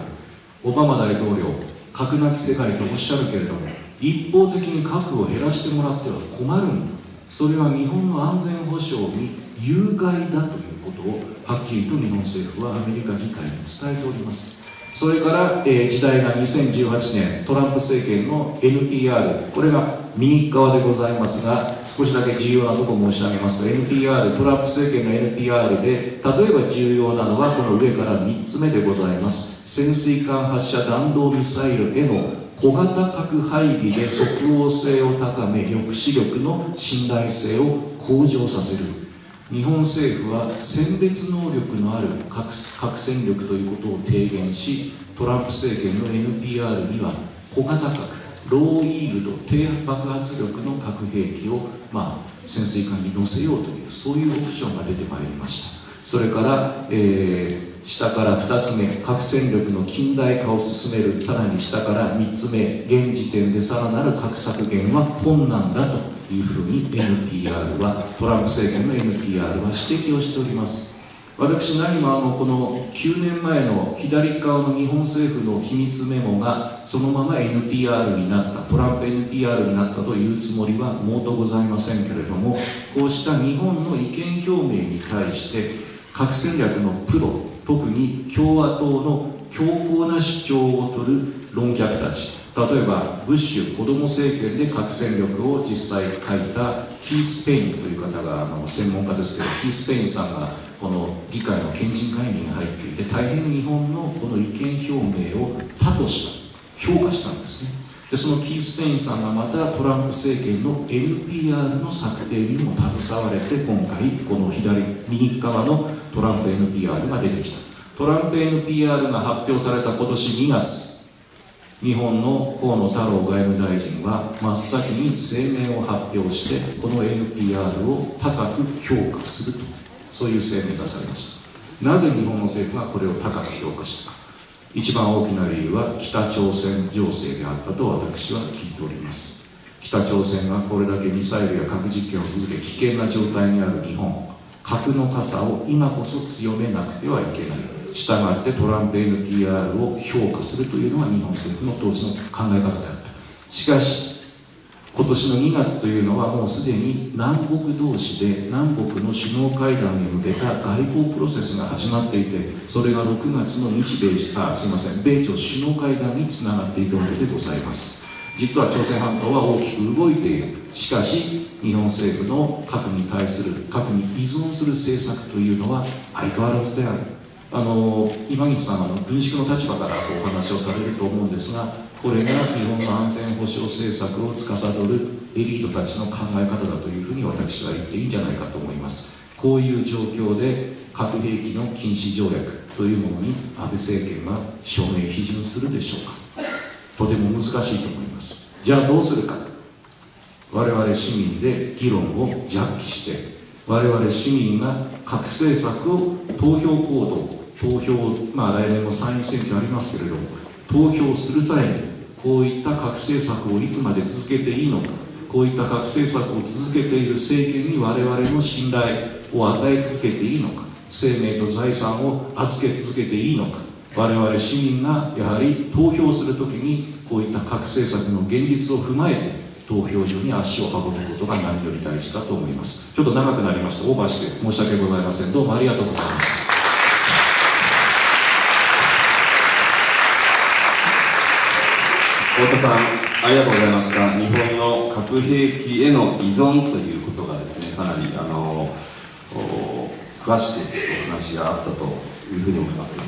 オバマ大統領、核なき世界とおっしゃるけれども、一方的に核を減らしてもらっては困るんだ。それは日本の安全保障に有害だということをはっきりと日本政府はアメリカ議会に伝えております。それから、時代が2018年トランプ政権の NPR、 これが右側でございますが、少しだけ重要なところ申し上げますと、 NPR、 トランプ政権の NPR で例えば重要なのはこの上から3つ目でございます。潜水艦発射弾道ミサイルへの小型核配備で即応性を高め、抑止力の信頼性を向上させる。日本政府は選別能力のある核戦力ということを提言し、トランプ政権の NPR には小型核、ローイールド、低爆発力の核兵器を、潜水艦に乗せようという、そういうオプションが出てまいりました。それから、下から2つ目、核戦力の近代化を進める。さらに下から3つ目、現時点でさらなる核削減は困難だというふうに NPR は、トランプ政権の NPR は指摘をしております。私何もこの9年前の左側の日本政府の秘密メモがそのまま NPR になった、トランプ NPR になったというつもりは毛頭ございませんけれども、こうした日本の意見表明に対して核戦略のプロ、特に共和党の強硬な主張を取る論客たち、例えばブッシュ子ども政権で核戦力を実際書いたキース・ペインという方が専門家ですけど、キース・ペインさんがこの議会の賢人会議に入っていて、大変日本のこの意見表明を他とした評価したんですね。でそのキース・ペインさんがまたトランプ政権の NPR の策定にも携われて、今回この右側のトランプ NPR が出てきた。トランプ NPR が発表された今年2月、日本の河野太郎外務大臣は真っ先に声明を発表して、この NPR を高く評価すると、そういう声明が出されました。なぜ日本の政府がこれを高く評価したか。一番大きな理由は北朝鮮情勢であったと私は聞いております。北朝鮮がこれだけミサイルや核実験を続け危険な状態にある日本、核の傘を今こそ強めなくてはいけない。したがってトランプ NPR を評価するというのが日本政府の当時の考え方であった。しかし今年の2月というのはもうすでに南北同士で南北の首脳会談へ向けた外交プロセスが始まっていて、それが6月の米朝首脳会談につながっていくわけでございます。実は朝鮮半島は大きく動いている。しかし日本政府の核に対する、核に依存する政策というのは相変わらずである。今岸さんは軍縮の立場からお話をされると思うんですが、これが日本の安全保障政策を司るエリートたちの考え方だというふうに私は言っていいんじゃないかと思います。こういう状況で核兵器の禁止条約というものに安倍政権は署名批准するでしょうか。とても難しいと思います。じゃあどうするか。我々市民で議論をジャッジして、我々市民が核政策を投票行動、来年も参院選挙ありますけれども、投票する際にこういった核政策をいつまで続けていいのか、こういった核政策を続けている政権に我々の信頼を与え続けていいのか、生命と財産を預け続けていいのか、我々市民がやはり投票するときにこういった核政策の現実を踏まえて投票所に足を運ぶことが何より大事かと思います。ちょっと長くなりました。オーバーして申し訳ございません。どうもありがとうございました。太田さん、ありがとうございました。日本の核兵器への依存ということがですね、かなり詳しくお話があったというふうに思います。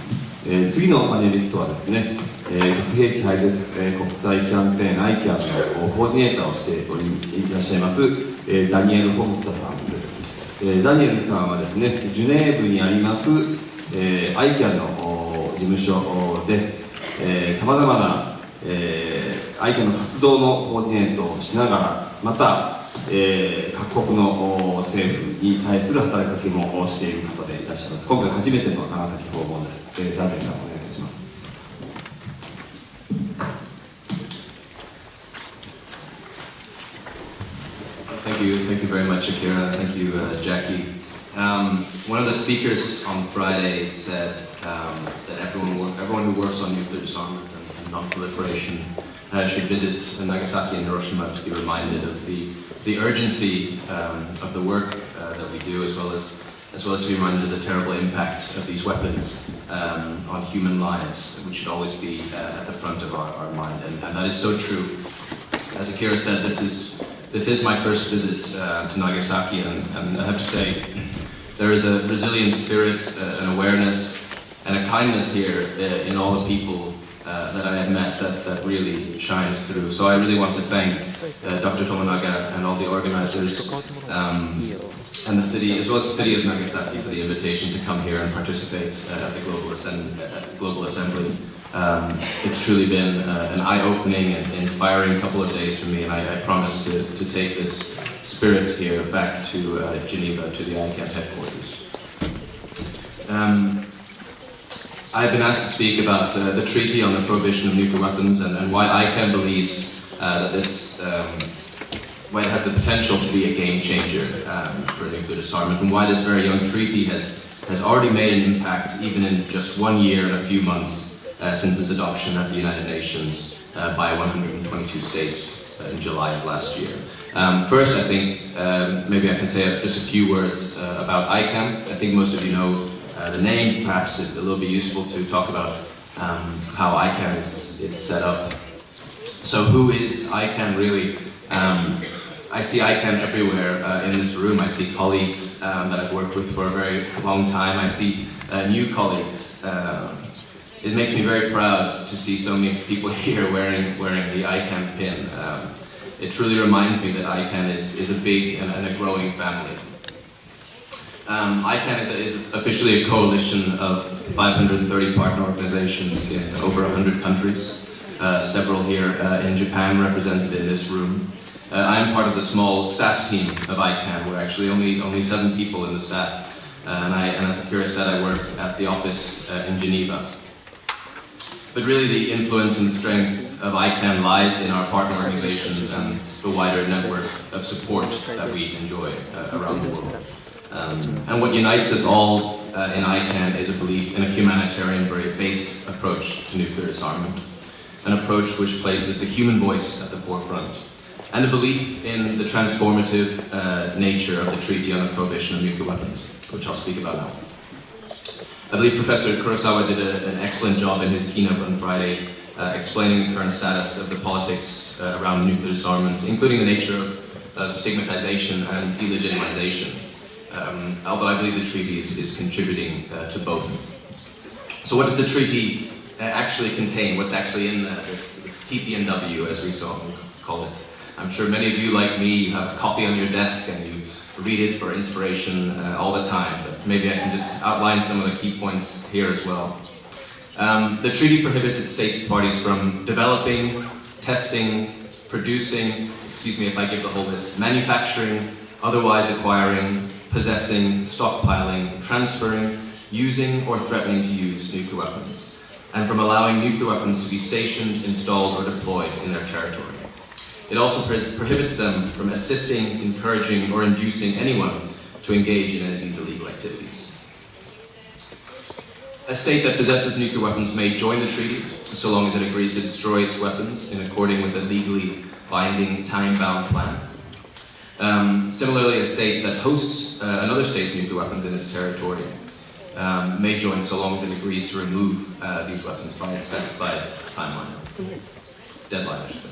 次のパネリストはですね、核兵器廃絶、国際キャンペーン ICAN のコーディネーターをしていらっしゃいますダニエル・ホグスタさんです。ダニエルさんはですね、ジュネーブにあります ICAN の事務所でさまざまなICAN の活動のコーディネートをしながら、また、各国の政府に対する働きかけもしている方でいらっしゃいます。今回初めての長崎訪問です。ダニエルさんお願いいたします。Thank you very much, Akira. Thank you, Jackie. One of the speakers on Friday said that everyone who works on nuclear disarmament and non-proliferation should visit Nagasaki and Hiroshima to be reminded of the urgency of the work that we do, as well as to be reminded of the terrible impact of these weapons on human lives, which should always be at the front of our mind. And that is so true. As Akira said, this is my first visit to Nagasaki, and I have to say, there is a resilient spirit, an awareness, and a kindness here in all the people that I have met that really shines through. So I really want to thank Dr. Tomonaga and all the organizers and the city, as well as the city of Nagasaki, for the invitation to come here and participate at the Global Assembly. It's truly been an eye-opening and inspiring couple of days for me, and I promise to take this spirit here back to Geneva, to the ICAN headquarters. I've been asked to speak about the Treaty on the Prohibition of Nuclear Weapons and why ICAN believes that why it has the potential to be a game changer for nuclear disarmament, and why this very young treaty has already made an impact, even in just 1 year and a few months since its adoption at the United Nations by 122 states in July of last year. First, I think maybe I can say just a few words about ICAN. I think most of you know the name. Perhaps it's a little bit useful to talk about how ICAN is set up. So who is ICAN really? I see ICAN everywhere in this room. I see colleagues that I've worked with for a very long time. I see new colleagues. It makes me very proud to see so many people here wearing the ICAN pin. It truly reminds me that ICAN is a big and a growing family. ICAN is officially a coalition of 530 partner organizations in over 100 countries. Several here in Japan represented in this room. I'm part of the small staff team of ICAN. We're actually only 7 people in the staff. And as Akira said, I work at the office in Geneva. But really the influence and the strength of ICANN lies in our partner organizations and the wider network of support that we enjoy around the world. And what unites us all in ICANN is a belief in a humanitarian-based approach to nuclear disarmament, an approach which places the human voice at the forefront, and a belief in the transformative nature of the Treaty on the Prohibition of Nuclear Weapons, which I'll speak about now. I believe Professor Kurosawa did an excellent job in his keynote on Friday explaining the current status of the politics around nuclear disarmament, including the nature of stigmatization and delegitimization. Although I believe the treaty is contributing to both. So what does the treaty actually contain? What's actually in this TPNW, as we so often call it? I'm sure many of you, like me, you have a copy on your desk and you read it for inspiration all the time, but maybe I can just outline some of the key points here as well. The treaty prohibits its state parties from developing, testing, producing, excuse me if I give the whole list, manufacturing, otherwise acquiring, possessing, stockpiling, transferring, using or threatening to use nuclear weapons, and from allowing nuclear weapons to be stationed, installed or deployed in their territory. It also prohibits them from assisting, encouraging or inducing anyone to engage in any of these illegal activities. A state that possesses nuclear weapons may join the treaty so long as it agrees to destroy its weapons in accordance with a legally binding time-bound plan. Similarly, a state that hosts another state's nuclear weapons in its territory may join so long as it agrees to remove these weapons by a specified timeline. Deadline, I should say.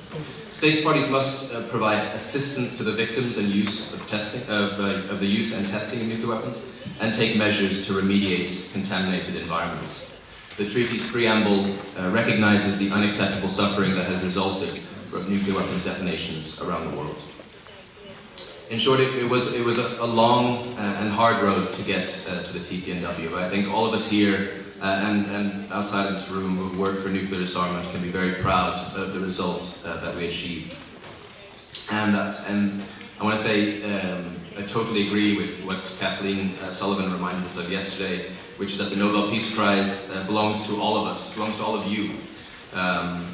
States parties must provide assistance to the victims and use of testing of the use and testing of nuclear weapons, and take measures to remediate contaminated environments. The treaty's preamble recognizes the unacceptable suffering that has resulted from nuclear weapons detonations around the world. In short, it was a long and hard road to get to the TPNW, but I think all of us here and outside of this room who work for nuclear disarmament can be very proud of the result that we achieved. And I want to say I totally agree with what Kathleen Sullivan reminded us of yesterday, which is that the Nobel Peace Prize belongs to all of us, belongs to all of you,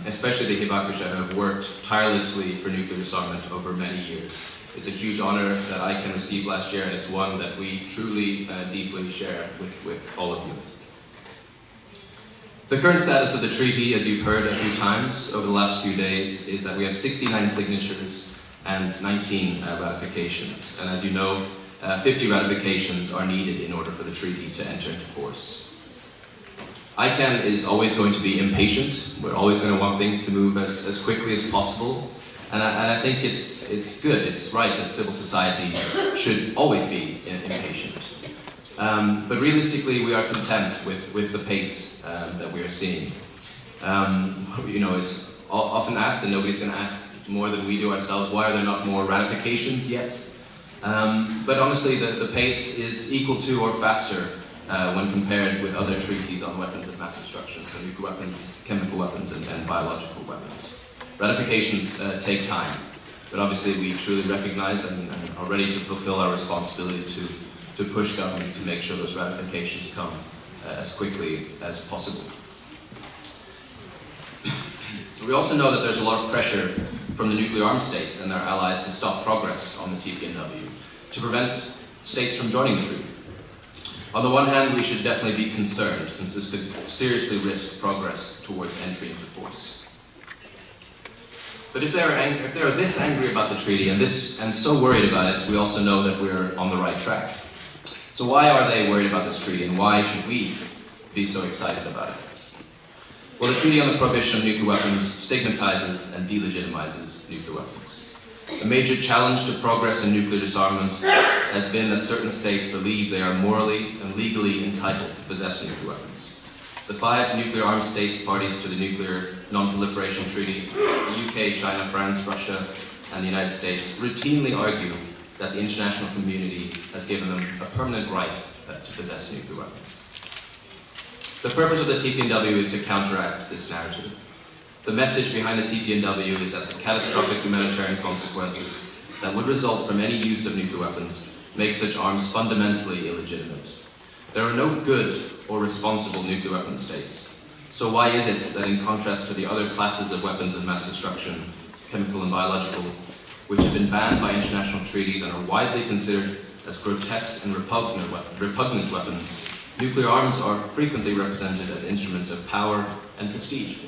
especially the Hibakusha who have worked tirelessly for nuclear disarmament over many years. It's a huge honor that I can receive last year, and it's one that we truly deeply share with all of you. The current status of the treaty, as you've heard a few times over the last few days, is that we have 69 signatures and 19 ratifications. And as you know, 50 ratifications are needed in order for the treaty to enter into force. ICANN is always going to be impatient. We're always going to want things to move as quickly as possible. And I think it's good, it's right that civil society should always be impatient. But realistically, we are content with the pace that we are seeing. You know, it's often asked, and nobody's going to ask more than we do ourselves, why are there not more ratifications yet? But honestly, the pace is equal to or faster when compared with other treaties on weapons of mass destruction, so nuclear weapons, chemical weapons, and biological weapons. Ratifications take time, but obviously we truly recognize and are ready to fulfill our responsibility to push governments to make sure those ratifications come as quickly as possible. We also know that there's a lot of pressure from the nuclear armed states and their allies to stop progress on the TPNW, to prevent states from joining the treaty. On the one hand, we should definitely be concerned, since this could seriously risk progress towards entry into force. But if they're this angry about the treaty and so worried about it, we also know that we're on the right track. So why are they worried about this treaty, and why should we be so excited about it? Well, the Treaty on the Prohibition of Nuclear Weapons stigmatizes and delegitimizes nuclear weapons. A major challenge to progress in nuclear disarmament has been that certain states believe they are morally and legally entitled to possess nuclear weapons. The 5 nuclear armed states parties to the Nuclear Non-Proliferation Treaty, the UK, China, France, Russia, and the United States, routinely argue that the international community has given them a permanent right to possess nuclear weapons. The purpose of the TPNW is to counteract this narrative. The message behind the TPNW is that the catastrophic humanitarian consequences that would result from any use of nuclear weapons make such arms fundamentally illegitimate. There are no good or responsible nuclear weapon states, So why is it that in contrast to the other classes of weapons of mass destruction, chemical and biological, which have been banned by international treaties and are widely considered as grotesque and repugnant weapons, nuclear arms are frequently represented as instruments of power and prestige?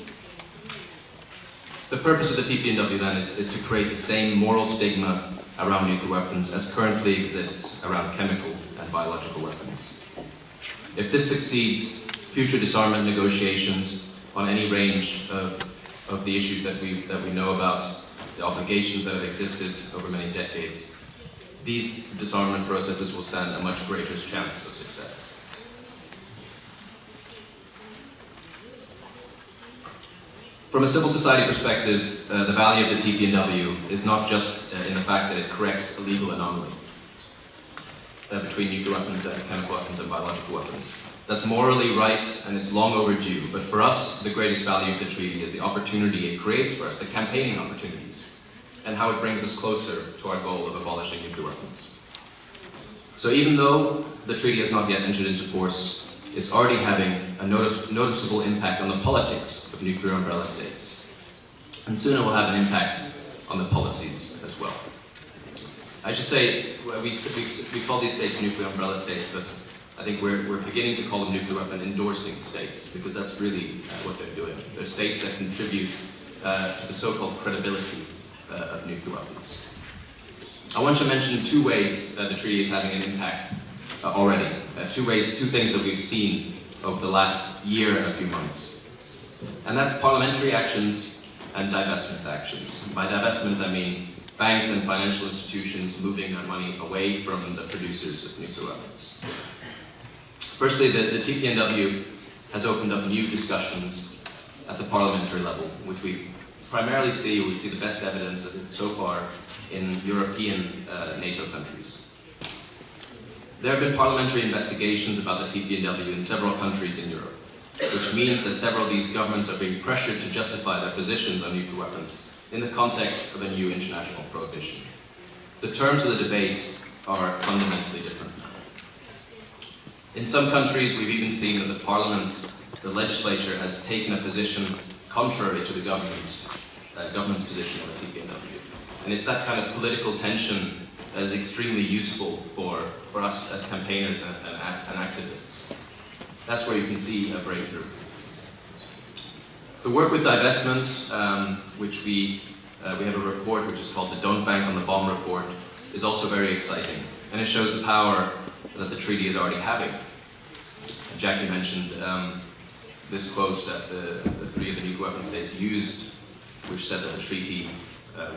The purpose of the TPNW then is to create the same moral stigma around nuclear weapons as currently exists around chemical and biological weapons. If this succeeds, future disarmament negotiations on any range of the issues that we know about, the obligations that have existed over many decades, these disarmament processes will stand a much greater chance of success. From a civil society perspective, the value of the TPNW is not just in the fact that it corrects a legal anomaly between nuclear weapons and chemical weapons and biological weapons. That's morally right and it's long overdue, but for us, the greatest value of the treaty is the opportunity it creates for us, the campaigning opportunities, and how it brings us closer to our goal of abolishing nuclear weapons. So even though the treaty has not yet entered into force, it's already having a noticeable impact on the politics of nuclear umbrella states. And soon it will have an impact on the policies as well. I should say, we call these states nuclear umbrella states, but I think we're beginning to call them nuclear weapon endorsing states, because that's really what they're doing. They're states that contribute to the so-called credibility of nuclear weapons. I want to mention two ways that the treaty is having an impact already. Two things that we've seen over the last year and a few months. And that's parliamentary actions and divestment actions. By divestment, I mean banks and financial institutions moving their money away from the producers of nuclear weapons. Firstly, the TPNW has opened up new discussions at the parliamentary level, which we primarily see the best evidence of it so far in European NATO countries. There have been parliamentary investigations about the TPNW in several countries in Europe, which means that several of these governments are being pressured to justify their positions on nuclear weapons in the context of a new international prohibition. The terms of the debate are fundamentally different. In some countries, we've even seen that the parliament, the legislature, has taken a position contrary to the government's position on the TPNW. And it's that kind of political tension that is extremely useful for us as campaigners and activists. That's where you can see a breakthrough. The work with divestment, which we have a report which is called the Don't Bank on the Bomb report, is also very exciting, and it shows the power that the treaty is already having. Jackie mentioned this quote that the three of the nuclear weapon states used, which said that the treaty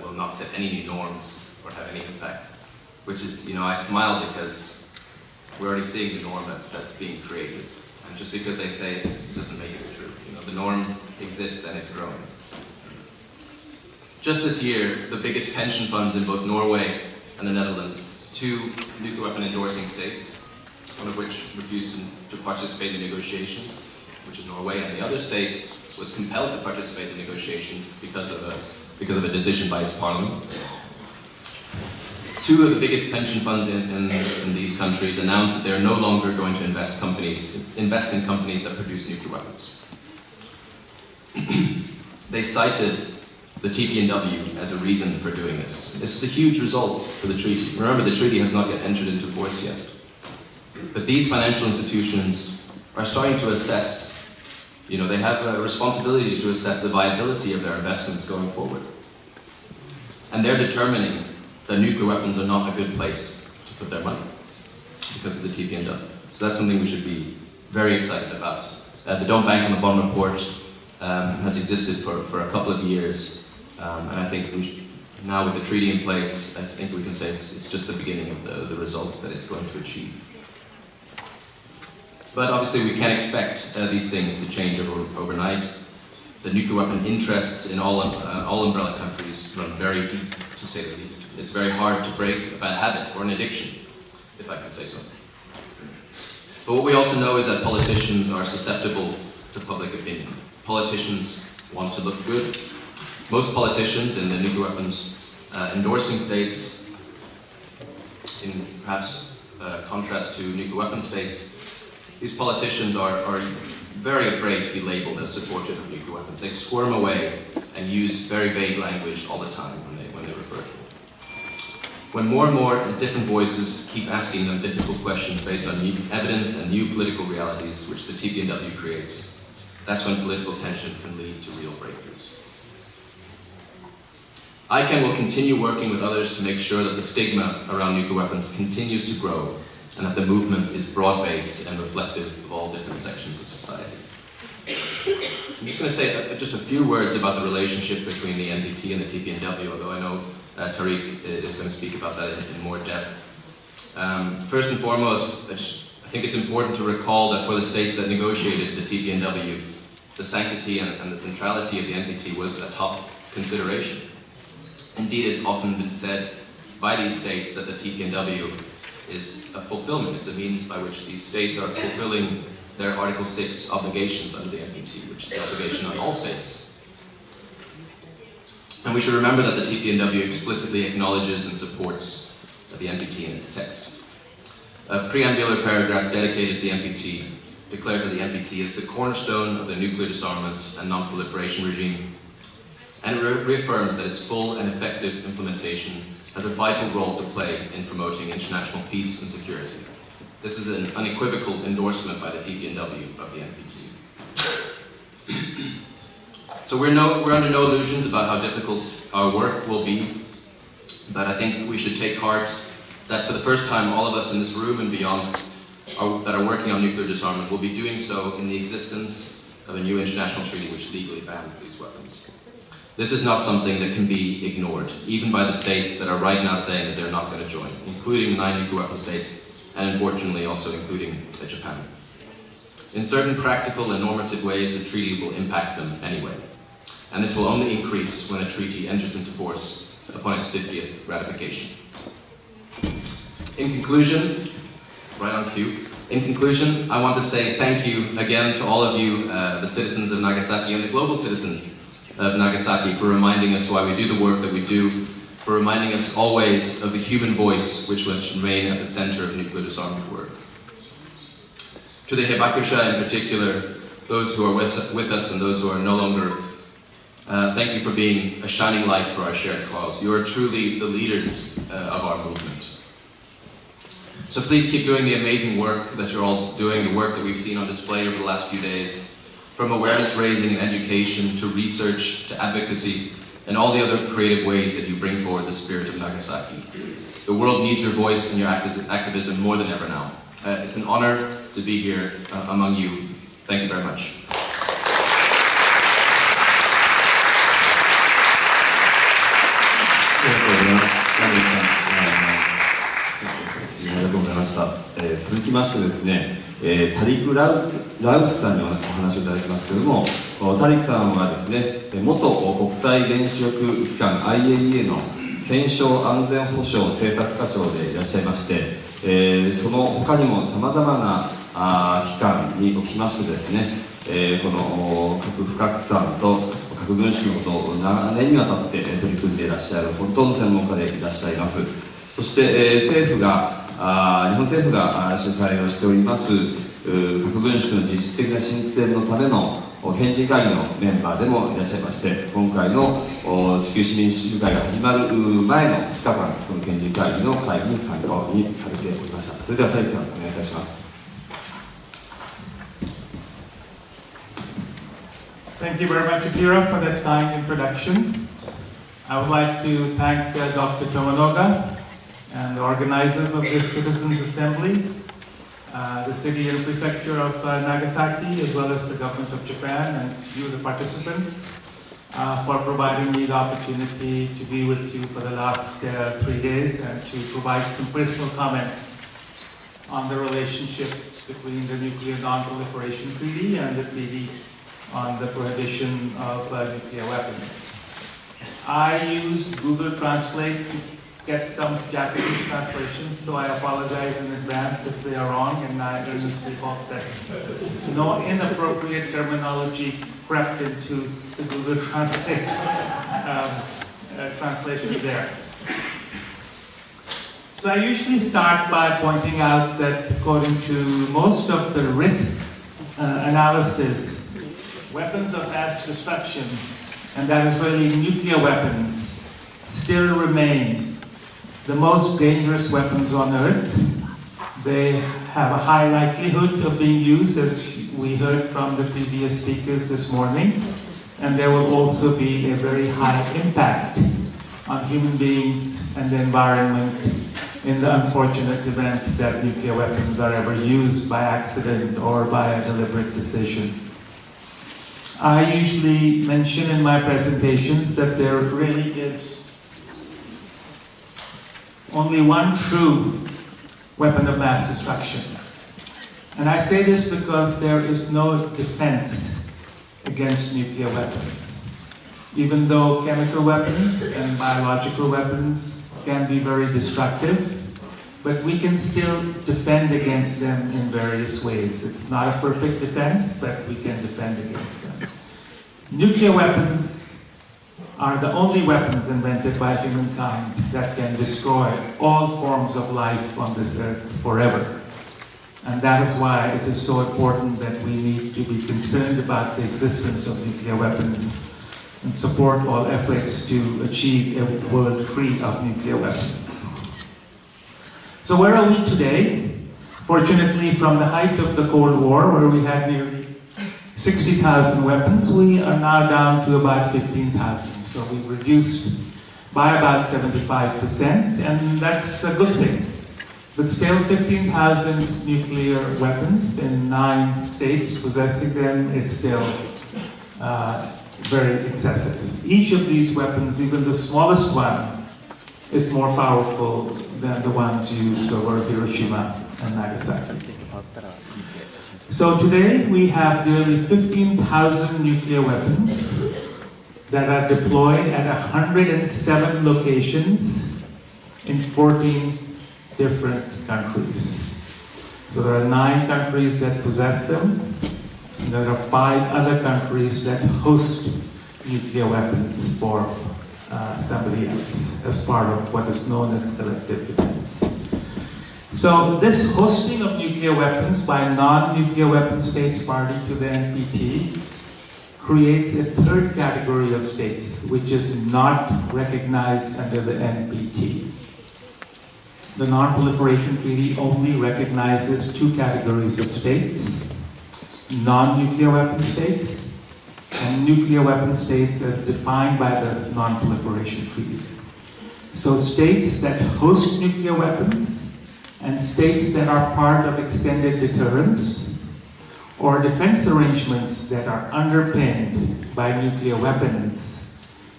will not set any new norms or have any impact. Which is, I smile because we're already seeing the norm that's being created. And just because they say it doesn't make it true. The norm exists and it's growing. Just this year, the biggest pension funds in both Norway and the Netherlands, two nuclear weapon endorsing states, one of which refused to participate in negotiations, which is Norway, and the other state was compelled to participate in negotiations because of a decision by its parliament. Two of the biggest pension funds in these countries announced that they're no longer going to invest in companies that produce nuclear weapons. They cited the TPNW as a reason for doing this. This is a huge result for the treaty. Remember, the treaty has not yet entered into force yet. But these financial institutions are starting to assess, they have a responsibility to assess the viability of their investments going forward. And they're determining that nuclear weapons are not a good place to put their money because of the TPNW. So that's something we should be very excited about. The Don't Bank on the Bomb report has existed for a couple of years, and I think now with the treaty in place, I think we can say it's just the beginning of the results that it's going to achieve. But obviously we can't expect these things to change overnight. The nuclear weapon interests in all umbrella countries run very deep, to say the least. It's very hard to break a bad habit or an addiction, if I could say so. But what we also know is that politicians are susceptible to public opinion. Politicians want to look good. Most politicians in the nuclear weapons endorsing states, in perhaps contrast to nuclear weapon states, these politicians are very afraid to be labeled as supportive of nuclear weapons. They squirm away and use very vague language all the time when they refer to it. When more and more different voices keep asking them difficult questions based on new evidence and new political realities which the TPNW creates, that's when political tension can lead to real breakthroughs. ICANN will continue working with others to make sure that the stigma around nuclear weapons continues to grow and that the movement is broad-based and reflective of all different sections of society. I'm just going to say just a few words about the relationship between the NPT and the TPNW, although I know Tariq is going to speak about that in more depth. First and foremost, I think it's important to recall that for the states that negotiated the TPNW, the sanctity and the centrality of the NPT was a top consideration. Indeed, it's often been said by these states that the TPNW is a fulfillment. It's a means by which these states are fulfilling their Article 6 obligations under the NPT, which is the obligation on all states. And we should remember that the TPNW explicitly acknowledges and supports the NPT in its text. A preambular paragraph dedicated to the NPT declares that the NPT is the cornerstone of the nuclear disarmament and non-proliferation regime, and reaffirms that its full and effective implementation has a vital role to play in promoting international peace and security. This is an unequivocal endorsement by the TPNW of the NPT. So we're under no illusions about how difficult our work will be, but I think we should take heart that for the first time all of us in this room and beyond that are working on nuclear disarmament will be doing so in the existence of a new international treaty which legally bans these weapons. This is not something that can be ignored, even by the states that are right now saying that they're not going to join, including 9 nuclear weapon states, and unfortunately also including Japan. In certain practical and normative ways, the treaty will impact them anyway, and this will only increase when a treaty enters into force upon its 50th ratification. In conclusion, right on cue, I want to say thank you again to all of you, the citizens of Nagasaki and the global citizens of Nagasaki, for reminding us why we do the work that we do, for reminding us always of the human voice which must remain at the center of nuclear disarmament work. To the Hibakusha in particular, those who are with us and those who are no longer, thank you for being a shining light for our shared cause. You are truly the leaders of our movement. So please keep doing the amazing work that you're all doing, the work that we've seen on display over the last few days, from awareness raising and education to research to advocacy and all the other creative ways that you bring forward the spirit of Nagasaki. The world needs your voice and your activism more than ever now. It's an honor to be here among you. Thank you very much. Thank you. 続きましてですね、タリク・ラウフさんにお話をいただきますけれども、タリクさんはですね、元国際原子力機関 IAEA の検証安全保障政策課長でいらっしゃいまして、その他にもさまざまな機関におきましてですね、この核不拡散と核軍縮のことを長年にわたって取り組んでいらっしゃる本当の専門家でいらっしゃいます。そして、日本政府が主催をしております核軍縮の実質的な進展のための検事会議のメンバーでもいらっしゃいまして、今回の地球市民集会が始まる前の2日間、この検事会議の会議に参加にされておりました。それでは大樹さん、お願いいたします。Thank you very much, Akira, for that kind introduction. I would like to thank Dr. Tomonoga and the organizers of this Citizens Assembly, the city and prefecture of Nagasaki, as well as the government of Japan, and you, the participants, for providing me the opportunity to be with you for the last 3 days and to provide some personal comments on the relationship between the Nuclear Non-Proliferation Treaty and the Treaty on the Prohibition of Nuclear Weapons. I used Google Translate to get some Japanese translations, so I apologize in advance if they are wrong, and I earnestly hope that no inappropriate terminology crept into the Google Translate translation there. So I usually start by pointing out that according to most of the risk analysis, weapons of mass destruction, and that is really nuclear weapons, still remain the most dangerous weapons on Earth. They have a high likelihood of being used, as we heard from the previous speakers this morning, and there will also be a very high impact on human beings and the environment in the unfortunate event that nuclear weapons are ever used by accident or by a deliberate decision. I usually mention in my presentations that there really is only one true weapon of mass destruction. And I say this because there is no defense against nuclear weapons. Even though chemical weapons and biological weapons can be very destructive, but we can still defend against them in various ways. It's not a perfect defense, but we can defend against them. Nuclear weapons are the only weapons invented by humankind that can destroy all forms of life on this earth forever. And that is why it is so important that we need to be concerned about the existence of nuclear weapons and support all efforts to achieve a world free of nuclear weapons. So where are we today? Fortunately, from the height of the Cold War, where we had nearly 60,000 weapons, we are now down to about 15,000. So we've reduced by about 75%, and that's a good thing. But still, 15,000 nuclear weapons in 9 states possessing them is still very excessive. Each of these weapons, even the smallest one, is more powerful than the ones used over Hiroshima and Nagasaki. So today we have nearly 15,000 nuclear weapons that are deployed at 107 locations in 14 different countries. So there are 9 countries that possess them, and there are 5 other countries that host nuclear weapons for somebody else as part of what is known as collective defense. So this hosting of nuclear weapons by a non-nuclear weapon states party to the NPT creates a third category of states which is not recognized under the NPT. The Non-Proliferation Treaty only recognizes 2 categories of states: non-nuclear weapon states and nuclear weapon states as defined by the Non-Proliferation Treaty. So states that host nuclear weapons and states that are part of extended deterrence or defense arrangements that are underpinned by nuclear weapons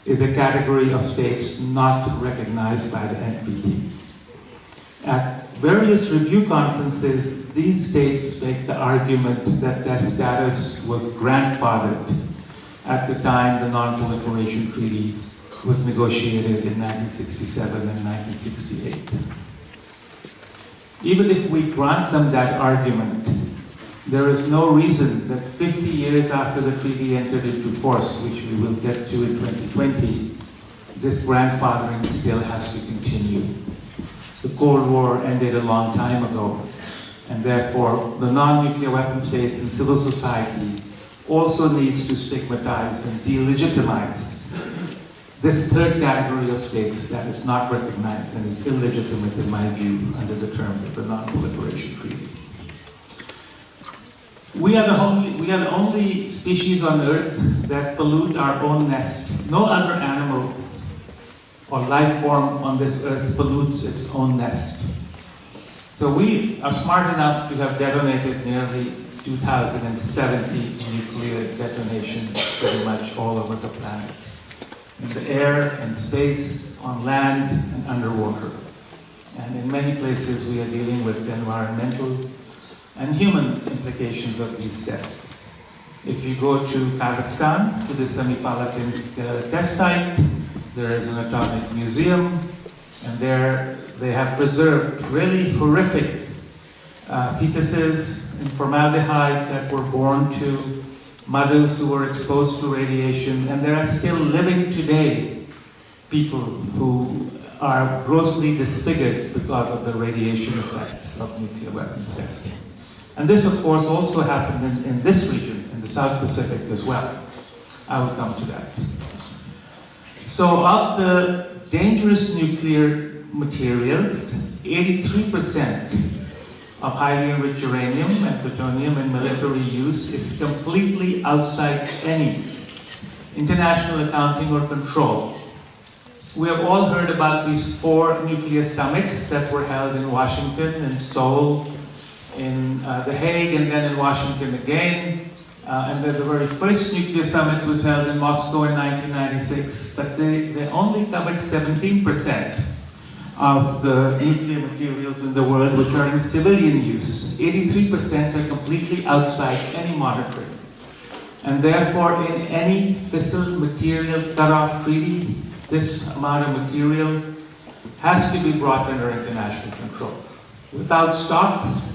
is a category of states not recognized by the NPT. At various review conferences, these states make the argument that their status was grandfathered at the time the Non-Proliferation Treaty was negotiated in 1967 and 1968. Even if we grant them that argument, there is no reason that 50 years after the treaty entered into force, which we will get to in 2020, this grandfathering still has to continue. The Cold War ended a long time ago, and therefore the non-nuclear weapon states and civil society also needs to stigmatize and delegitimize this third category of states that is not recognized and is illegitimate in my view under the terms of the Non-Proliferation Treaty. We are the only species on Earth that pollute our own nest. No other animal or life form on this earth pollutes its own nest. So we are smart enough to have detonated nearly 2,070 nuclear detonations pretty much all over the planet. In the air, in space, on land, and underwater. And in many places we are dealing with environmental and human implications of these tests. If you go to Kazakhstan, to the Semipalatinsk test site, there is an atomic museum, and there they have preserved really horrific fetuses in formaldehyde that were born to mothers who were exposed to radiation, and there are still living today people who are grossly disfigured because of the radiation effects of nuclear weapons testing. And this, of course, also happened in this region, in the South Pacific as well. I will come to that. So of the dangerous nuclear materials, 83% of highly enriched uranium and plutonium in military use is completely outside any international accounting or control. We have all heard about these 4 nuclear summits that were held in Washington, in Seoul, in The Hague, and then in Washington again. And then the very first nuclear summit was held in Moscow in 1996, but they only covered 17% of the nuclear materials in the world which are in civilian use. 83% are completely outside any monitoring. And therefore, in any fissile material cutoff treaty, this amount of material has to be brought under international control. Without stocks,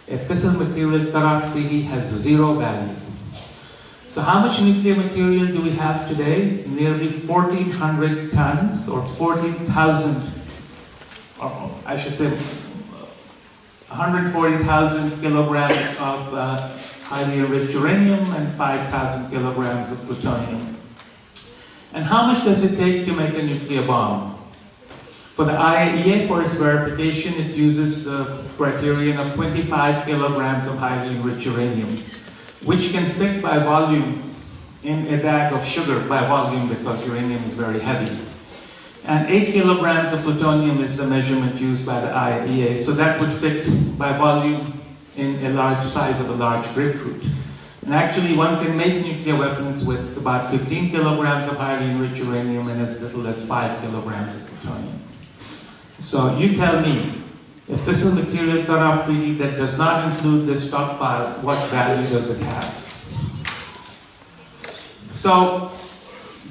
a fissile material cutoff treaty has 0 value. So how much nuclear material do we have today? Nearly 1,400 tons, or 14,000, or I should say 140,000 kilograms of highly enriched uranium and 5,000 kilograms of plutonium. And how much does it take to make a nuclear bomb? For the IAEA, for its verification, it uses the criterion of 25 kilograms of highly enriched uranium, which can fit by volume in a bag of sugar, by volume because uranium is very heavy. And 8 kilograms of plutonium is the measurement used by the IAEA, so that would fit by volume in a large size of a large grapefruit. And actually, one can make nuclear weapons with about 15 kilograms of highly enriched uranium and as little as 5 kilograms of plutonium. So you tell me, if this is a material cutoff treaty that does not include this stockpile, what value does it have? So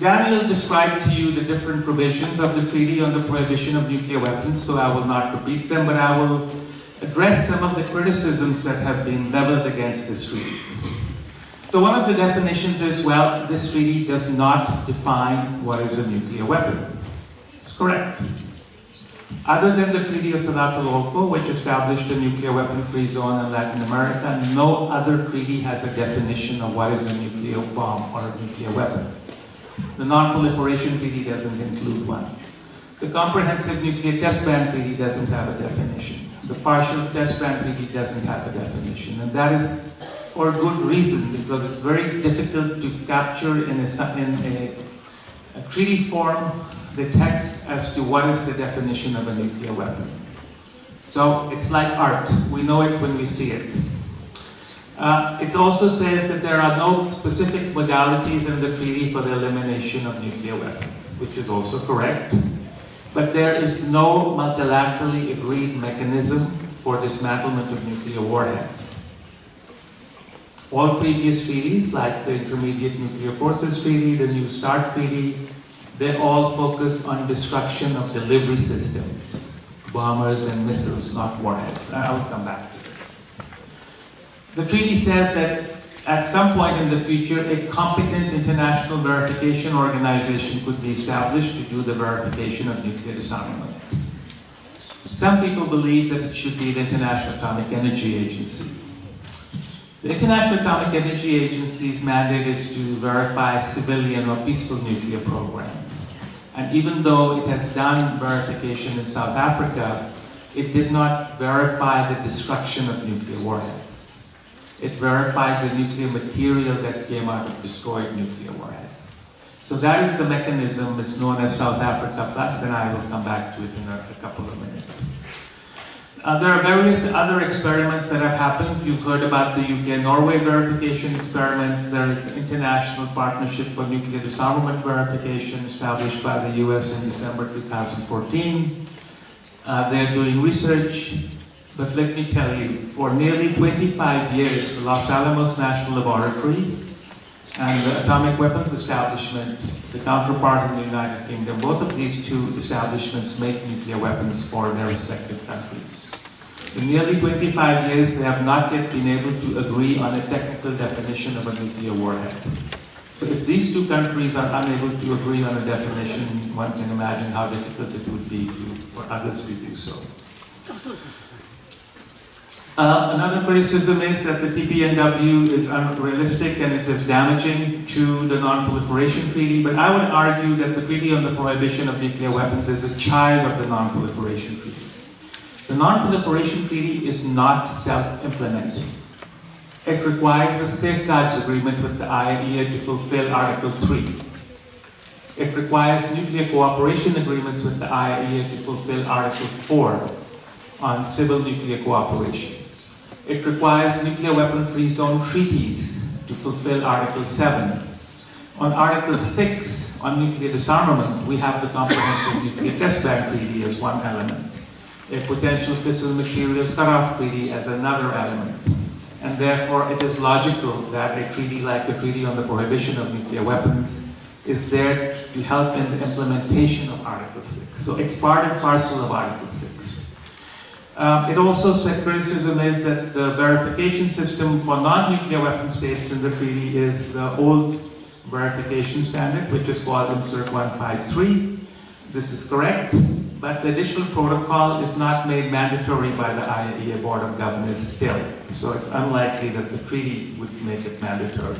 Daniel described to you the different provisions of the treaty on the prohibition of nuclear weapons, so I will not repeat them, but I will address some of the criticisms that have been leveled against this treaty. So one of the definitions is, well, this treaty does not define what is a nuclear weapon. It's correct. Other than the Treaty of Tlatelolco, which established a nuclear weapon-free zone in Latin America, no other treaty has a definition of what is a nuclear bomb or a nuclear weapon. The Non-Proliferation Treaty doesn't include one. The Comprehensive Nuclear Test Ban Treaty doesn't have a definition. The Partial Test Ban Treaty doesn't have a definition. And that is for a good reason, because it's very difficult to capture in a treaty form the text as to what is the definition of a nuclear weapon. So it's like art. We know it when we see it. It also says that there are no specific modalities in the treaty for the elimination of nuclear weapons, which is also correct. But there is no multilaterally agreed mechanism for dismantlement of nuclear warheads. All previous treaties, like the Intermediate Nuclear Forces Treaty, the New START Treaty, they all focus on destruction of delivery systems, bombers and missiles, not warheads. I will come back to this. The treaty says that at some point in the future, a competent international verification organization could be established to do the verification of nuclear disarmament. Some people believe that it should be the International Atomic Energy Agency. The International Atomic Energy Agency's mandate is to verify civilian or peaceful nuclear programs. And even though it has done verification in South Africa, it did not verify the destruction of nuclear warheads. It verified the nuclear material that came out of destroyed nuclear warheads. So that is the mechanism. It's known as South Africa Plus, and I will come back to it in a couple of minutes. There are various other experiments that have happened. You've heard about the UK-Norway verification experiment. There is the International Partnership for Nuclear Disarmament Verification established by the US in December 2014. They're doing research, but let me tell you, for nearly 25 years, the Los Alamos National Laboratory and the Atomic Weapons Establishment, the counterpart in the United Kingdom, both of these two establishments make nuclear weapons for their respective countries. In nearly 25 years, they have not yet been able to agree on a technical definition of a nuclear warhead. So if these two countries are unable to agree on a definition, one can imagine how difficult it would be for others to do so. Another criticism is that the TPNW is unrealistic and it is damaging to the Non-Proliferation Treaty, but I would argue that the Treaty on the Prohibition of Nuclear Weapons is a child of the Non-Proliferation Treaty. The Non-Proliferation Treaty is not self-implementing. It requires a safeguards agreement with the IAEA to fulfill Article 3. It requires nuclear cooperation agreements with the IAEA to fulfill Article 4 on civil nuclear cooperation. It requires nuclear weapon-free zone treaties to fulfill Article 7. On Article 6, on nuclear disarmament, we have the Comprehensive Nuclear Test Ban Treaty as one element, a potential fissile material cutoff treaty as another element. And therefore, it is logical that a treaty like the Treaty on the Prohibition of Nuclear Weapons is there to help in the implementation of Article 6. So it's part and parcel of Article 6. It also said criticism is that the verification system for non-nuclear weapon states in the treaty is the old verification standard, which is called Insert 153. This is correct, but the additional protocol is not made mandatory by the IAEA Board of Governors still. So it's unlikely that the treaty would make it mandatory.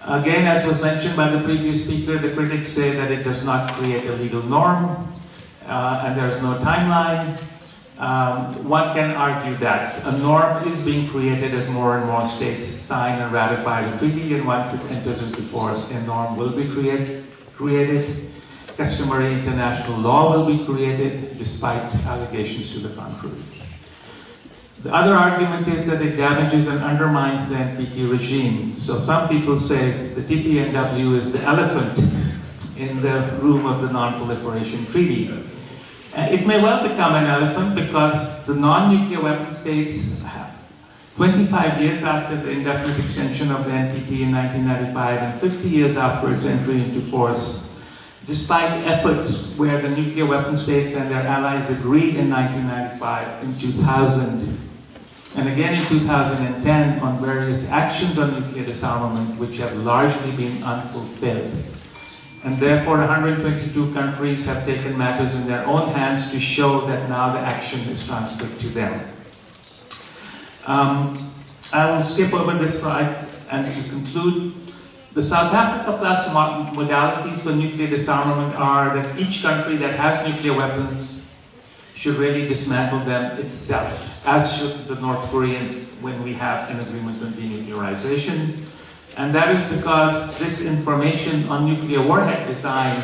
Again, as was mentioned by the previous speaker, the critics say that it does not create a legal norm, and there is no timeline. One can argue that a norm is being created as more and more states sign and ratify the treaty, and once it enters into force, a norm will be created. Customary international law will be created, despite allegations to the contrary. The other argument is that it damages and undermines the NPT regime. So some people say the TPNW is the elephant in the room of the Non-Proliferation Treaty. It may well become an elephant because the non-nuclear weapon states, 25 years after the indefinite extension of the NPT in 1995 and 50 years after its entry into force, despite efforts where the nuclear weapon states and their allies agreed in 1995, in 2000, and again in 2010 on various actions on nuclear disarmament which have largely been unfulfilled. And therefore 122 countries have taken matters in their own hands to show that now the action is transferred to them. I will skip over this slide and to conclude. The South Africa Plus modalities for nuclear disarmament are that each country that has nuclear weapons should really dismantle them itself, as should the North Koreans when we have an agreement on denuclearization. And that is because this information on nuclear warhead design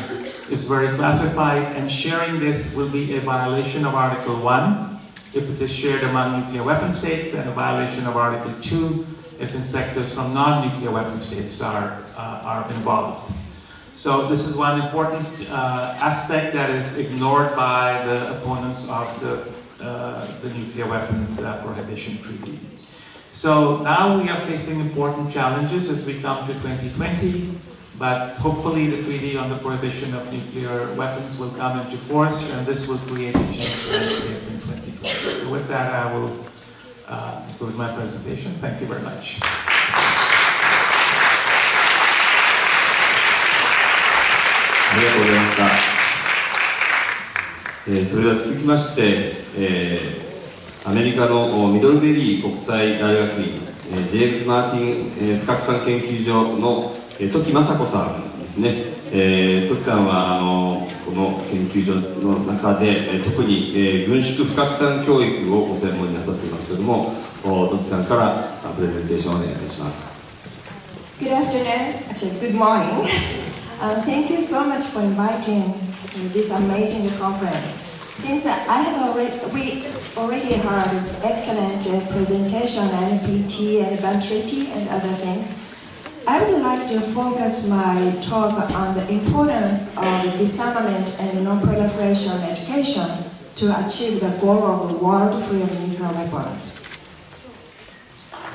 is very classified, and sharing this will be a violation of Article 1 if it is shared among nuclear weapon states, and a violation of Article 2 if inspectors from non-nuclear weapon states are involved. So this is one important aspect that is ignored by the opponents of the Nuclear Weapons Prohibition Treaty. So now we are facing important challenges as we come to 2020, but hopefully the Treaty on the Prohibition of Nuclear Weapons will come into force, and this will create a change landscape in 2020. So with that, I will conclude my presentation. Thank you very much. ありがとうございました。それでは続きまして、アメリカのミドルベリー国際大学院、ジェームズ・マーティン、不拡散研究所の時雅子さんですね。時さんはこの研究所の中で、特に、軍縮不拡散教育をご専門になさっていますけれども、時さんからプレゼンテーションをお願いいたします。Good afternoon, actually good morning. Thank you so much for inviting this amazing conference. Since we already heard excellent presentation on NPT and ban treaty and other things, I would like to focus my talk on the importance of disarmament and non-proliferation education to achieve the goal of the world free of nuclear weapons.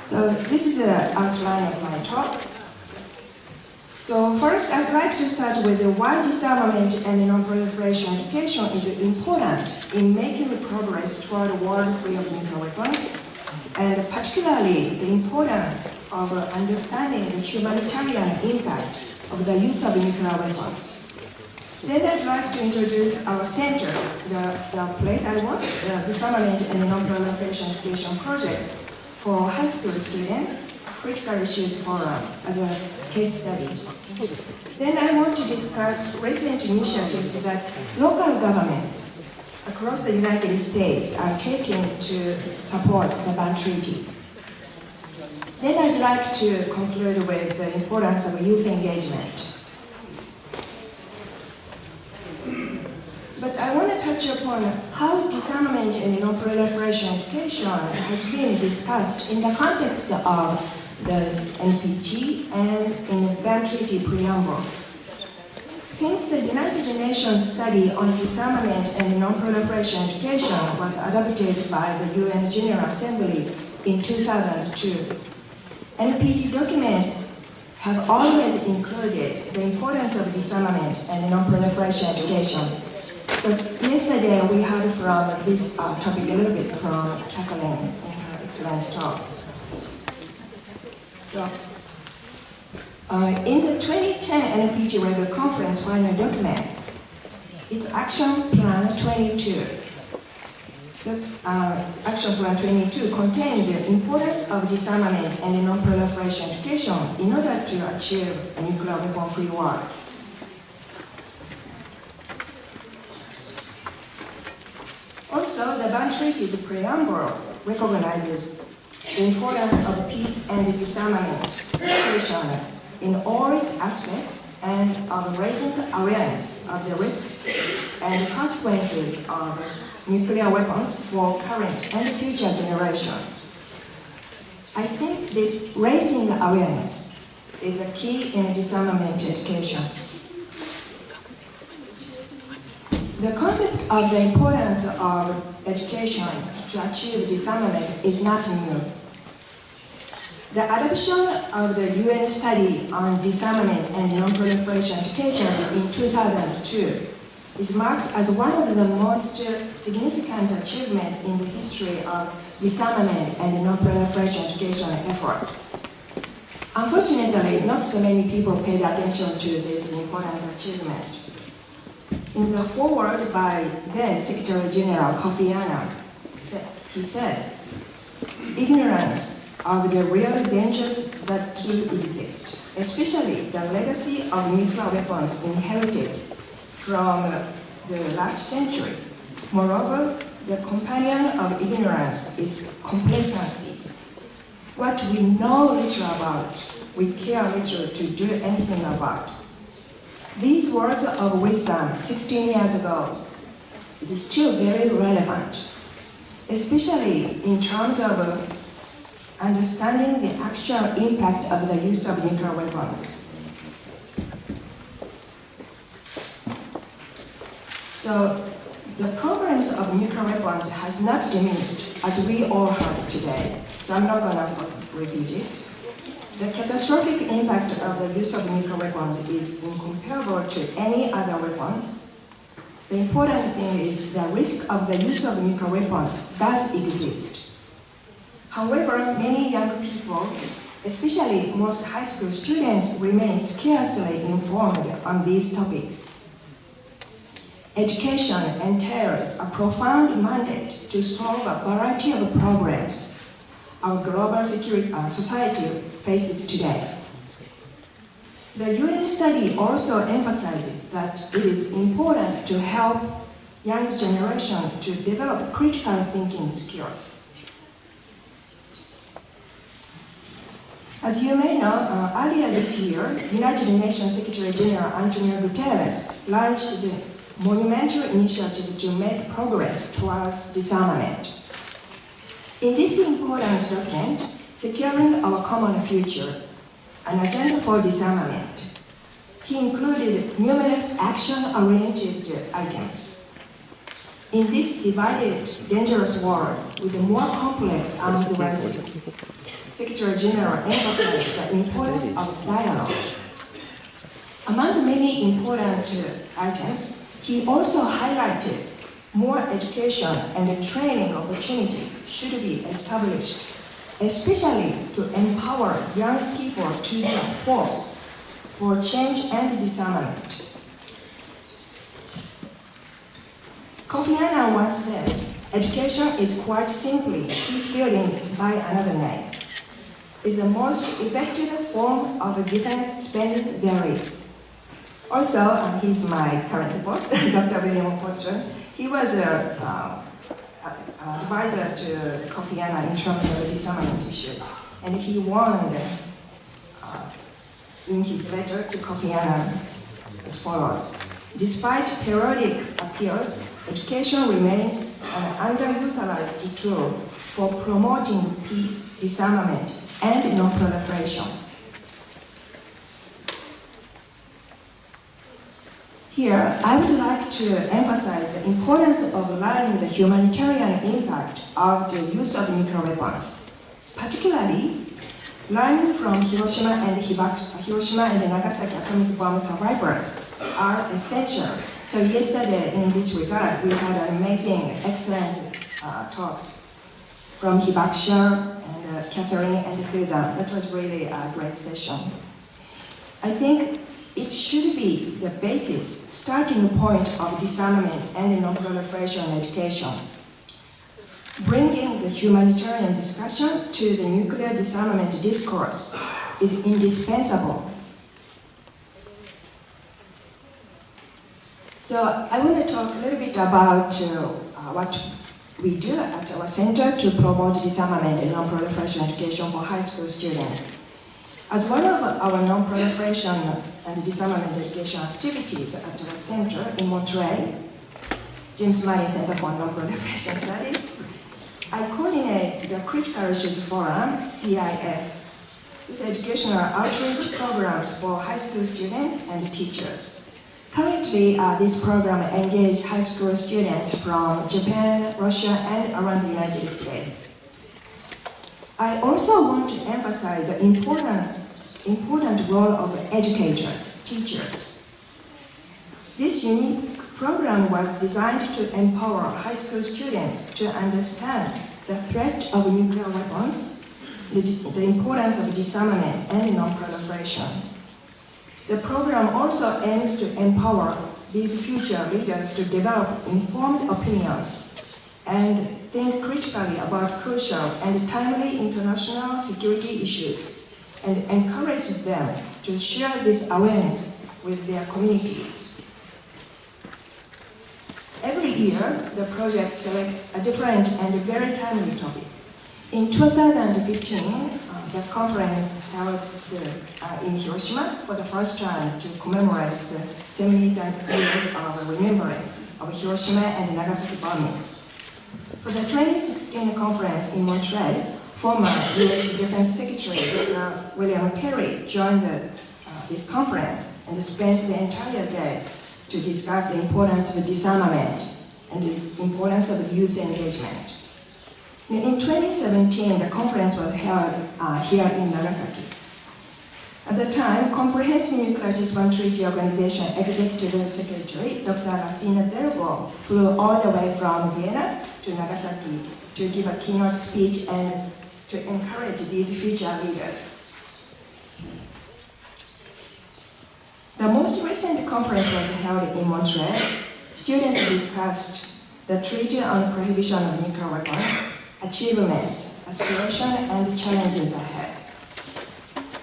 So this is the outline of my talk. So first, I'd like to start with why disarmament and non-proliferation education is important in making progress toward a world free of nuclear weapons, and particularly the importance of understanding the humanitarian impact of the use of nuclear weapons. Then I'd like to introduce our center, the place I work, the Disarmament and Non-Proliferation Education Project for high school students, Critical Issues Forum, as a case study. Then I want to discuss recent initiatives that local governments across the United States are taking to support the ban treaty. Then I'd like to conclude with the importance of youth engagement. But I want to touch upon how disarmament and non-proliferation education has been discussed in the context of the NPT and in the ban treaty preamble. Since the United Nations study on disarmament and non-proliferation education was adopted by the UN General Assembly in 2002, NPT documents have always included the importance of disarmament and non-proliferation education. So yesterday we heard from this topic a little bit from Kathleen in her excellent talk. So, in the 2010 NPT Level Conference final document, it's Action Plan 22. Action Plan 22 contained the importance of disarmament and non-proliferation education in order to achieve a nuclear weapon-free world. Also, the ban treaty's preamble recognizes the importance of peace and disarmament education in all its aspects and of raising awareness of the risks and consequences of nuclear weapons for current and future generations. I think this raising awareness is the key in disarmament education. The concept of the importance of education to achieve disarmament is not new. The adoption of the UN study on disarmament and non-proliferation education in 2002 is marked as one of the most significant achievements in the history of disarmament and non-proliferation education efforts. Unfortunately, not so many people paid attention to this important achievement. In the foreword by then Secretary General Kofi Annan, he said, "Ignorance of the real dangers that do exist, especially the legacy of nuclear weapons inherited from the last century. Moreover, the companion of ignorance is complacency. What we know little about, we care little to do anything about." These words of wisdom 16 years ago is still very relevant, especially in terms of understanding the actual impact of the use of nuclear weapons. So the problems of nuclear weapons has not diminished, as we all heard today. So I'm not going to, of course, repeat it. The catastrophic impact of the use of nuclear weapons is incomparable to any other weapons. The important thing is the risk of the use of nuclear weapons does exist. However, many young people, especially most high school students, remain scarcely informed on these topics. Education entails a profound mandate to solve a variety of problems our global society faces today. The UN study also emphasizes that it is important to help young generation to develop critical thinking skills. As you may know, earlier this year, United Nations Secretary General Antonio Guterres launched the monumental initiative to make progress towards disarmament. In this important document, Securing Our Common Future, an agenda for disarmament, he included numerous action-oriented items. In this divided, dangerous world with more complex arms races, Secretary General emphasized the importance of dialogue. Among many important items, he also highlighted more education and training opportunities should be established, especially to empower young people to be a force for change and disarmament. Kofi Annan once said, education is quite simply peace building by another name. It's the most effective form of defense spending there is. Also, he's my current boss, Dr. William Potter. He was an advisor to Kofi Annan in terms of disarmament issues. And he warned in his letter to Kofi Annan as follows. Despite periodic appeals, education remains an underutilized tool for promoting peace, disarmament, and non-proliferation. Here, I would like to emphasize the importance of learning the humanitarian impact of the use of nuclear weapons. Particularly, learning from Hiroshima and Nagasaki atomic bomb survivors are essential. So yesterday, in this regard, we had an amazing, excellent talks from Hibakusha and Catherine and Susan. That was really a great session. I think it should be the basis, starting point of disarmament and non-proliferation education. Bringing the humanitarian discussion to the nuclear disarmament discourse is indispensable. So I want to talk a little bit about what we do at our center to promote disarmament and non-proliferation education for high school students. As one of our non-proliferation and disarmament education activities at our center in Montreal, James Money Center for Non-Proliferation Studies, I coordinate the Critical Issues Forum, CIF. This educational outreach programs for high school students and teachers. Currently, this program engages high school students from Japan, Russia, and around the United States. I also want to emphasize the important role of educators, teachers. This unique program was designed to empower high school students to understand the threat of nuclear weapons, the importance of disarmament and non-proliferation. The program also aims to empower these future leaders to develop informed opinions and think critically about crucial and timely international security issues, and encourage them to share this awareness with their communities. Every year, the project selects a different and very timely topic. In 2015, the conference held in Hiroshima for the first time to commemorate the 70th years of remembrance of Hiroshima and Nagasaki bombings. For the 2016 conference in Montreal, former U.S. Defense Secretary Dr. William Perry joined this conference and spent the entire day to discuss the importance of disarmament and the importance of youth engagement. In 2017, the conference was held here in Nagasaki. At the time, Comprehensive Nuclear Disarmament Treaty Organization Executive Secretary Dr. Lassina Zerbo flew all the way from Vienna to Nagasaki to give a keynote speech and to encourage these future leaders. The most recent conference was held in Montreal. Students discussed the Treaty on Prohibition of Nuclear Weapons, achievement, aspiration, and challenges ahead.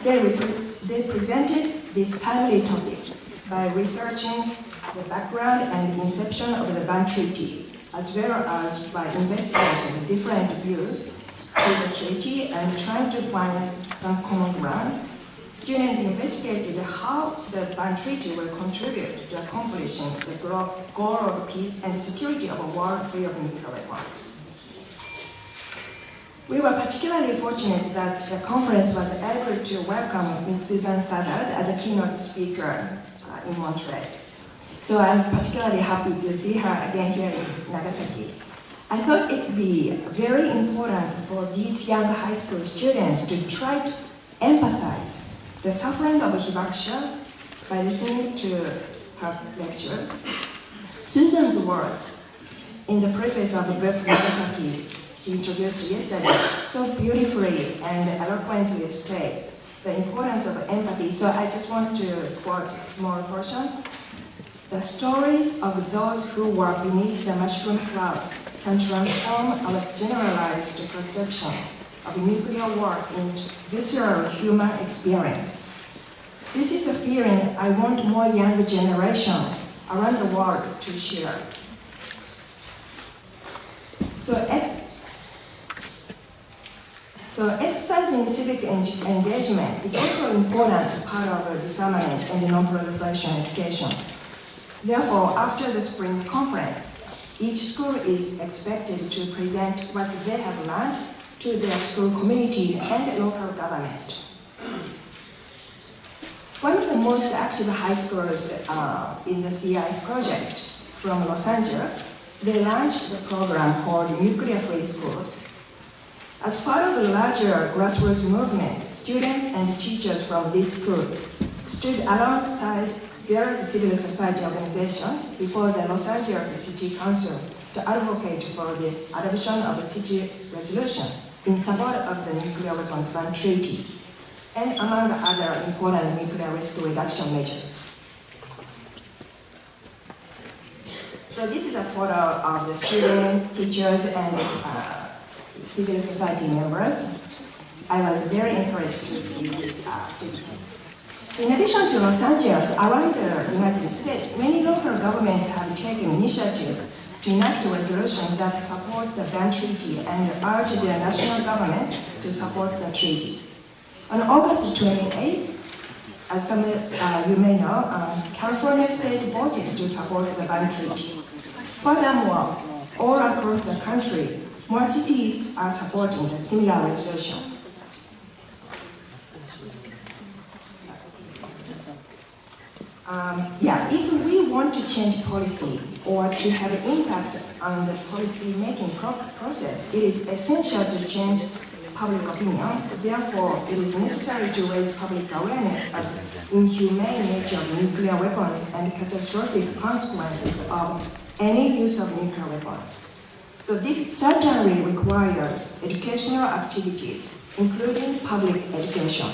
They presented this timely topic by researching the background and inception of the ban treaty, as well as by investigating the different views to the treaty and trying to find some common ground. Students investigated how the ban treaty will contribute to accomplishing the goal of peace and security of a world free of nuclear weapons. We were particularly fortunate that the conference was able to welcome Ms. Susan Southard as a keynote speaker in Montreal. So I'm particularly happy to see her again here in Nagasaki. I thought it would be very important for these young high school students to try to empathize the suffering of Hibakusha by listening to her lecture. Susan's words in the preface of the book Nagasaki she introduced yesterday so beautifully and eloquently state the importance of empathy. So I just want to quote a small portion. The stories of those who were beneath the mushroom clouds can transform our generalized perception of nuclear war into visceral human experience. This is a feeling I want more younger generations around the world to share. So exercising civic engagement is also an important part of disarmament and non-proliferation education. Therefore, after the spring conference, each school is expected to present what they have learned to their school community and local government. One of the most active high schools in the CI project from Los Angeles, they launched a program called Nuclear-Free Schools. As part of a larger grassroots movement, students and teachers from this school stood alongside various civil society organizations before the Los Angeles City Council to advocate for the adoption of a city resolution in support of the nuclear weapons ban treaty, and among other important nuclear risk reduction measures. So this is a photo of the students, teachers, and civil society members. I was very encouraged to see these activities. So in addition to Los Angeles, around the United States, many local governments have taken initiative to enact resolutions that support the ban treaty and urge their national government to support the treaty. On August 28th, as some you may know, California State voted to support the ban treaty. Furthermore, all across the country, more cities are supporting a similar resolution. If we want to change policy or to have an impact on the policy-making process, it is essential to change public opinion. So therefore, it is necessary to raise public awareness of the inhumane nature of nuclear weapons and catastrophic consequences of any use of nuclear weapons. So this certainly requires educational activities, including public education.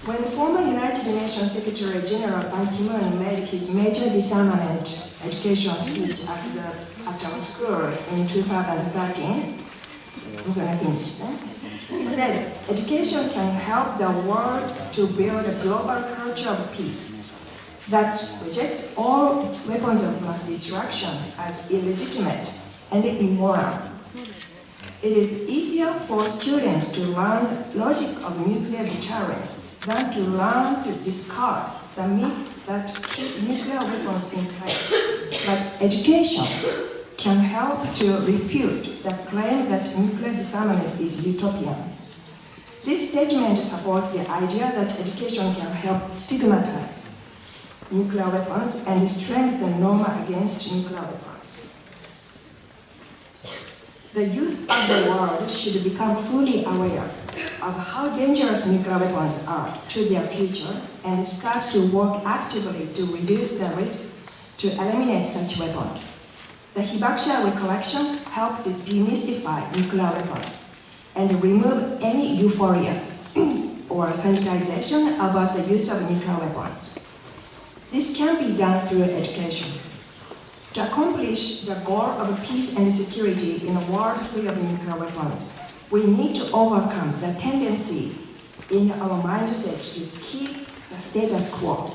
When former United Nations Secretary General Ban Ki-moon made his major disarmament education speech at our school in 2013, I'm going to finish. He said, education can help the world to build a global culture of peace that rejects all weapons of mass destruction as illegitimate and immoral. It is easier for students to learn the logic of nuclear deterrence than to learn to discard the myths that keep nuclear weapons in place. But education can help to refute the claim that nuclear disarmament is utopian. This statement supports the idea that education can help stigmatize nuclear weapons and strengthen norms against nuclear weapons. The youth of the world should become fully aware of how dangerous nuclear weapons are to their future and start to work actively to reduce the risk to eliminate such weapons. The Hibakusha recollections help to demystify nuclear weapons and remove any euphoria or sanitization about the use of nuclear weapons. This can be done through education. To accomplish the goal of peace and security in a world free of nuclear weapons, we need to overcome the tendency in our mindset to keep the status quo.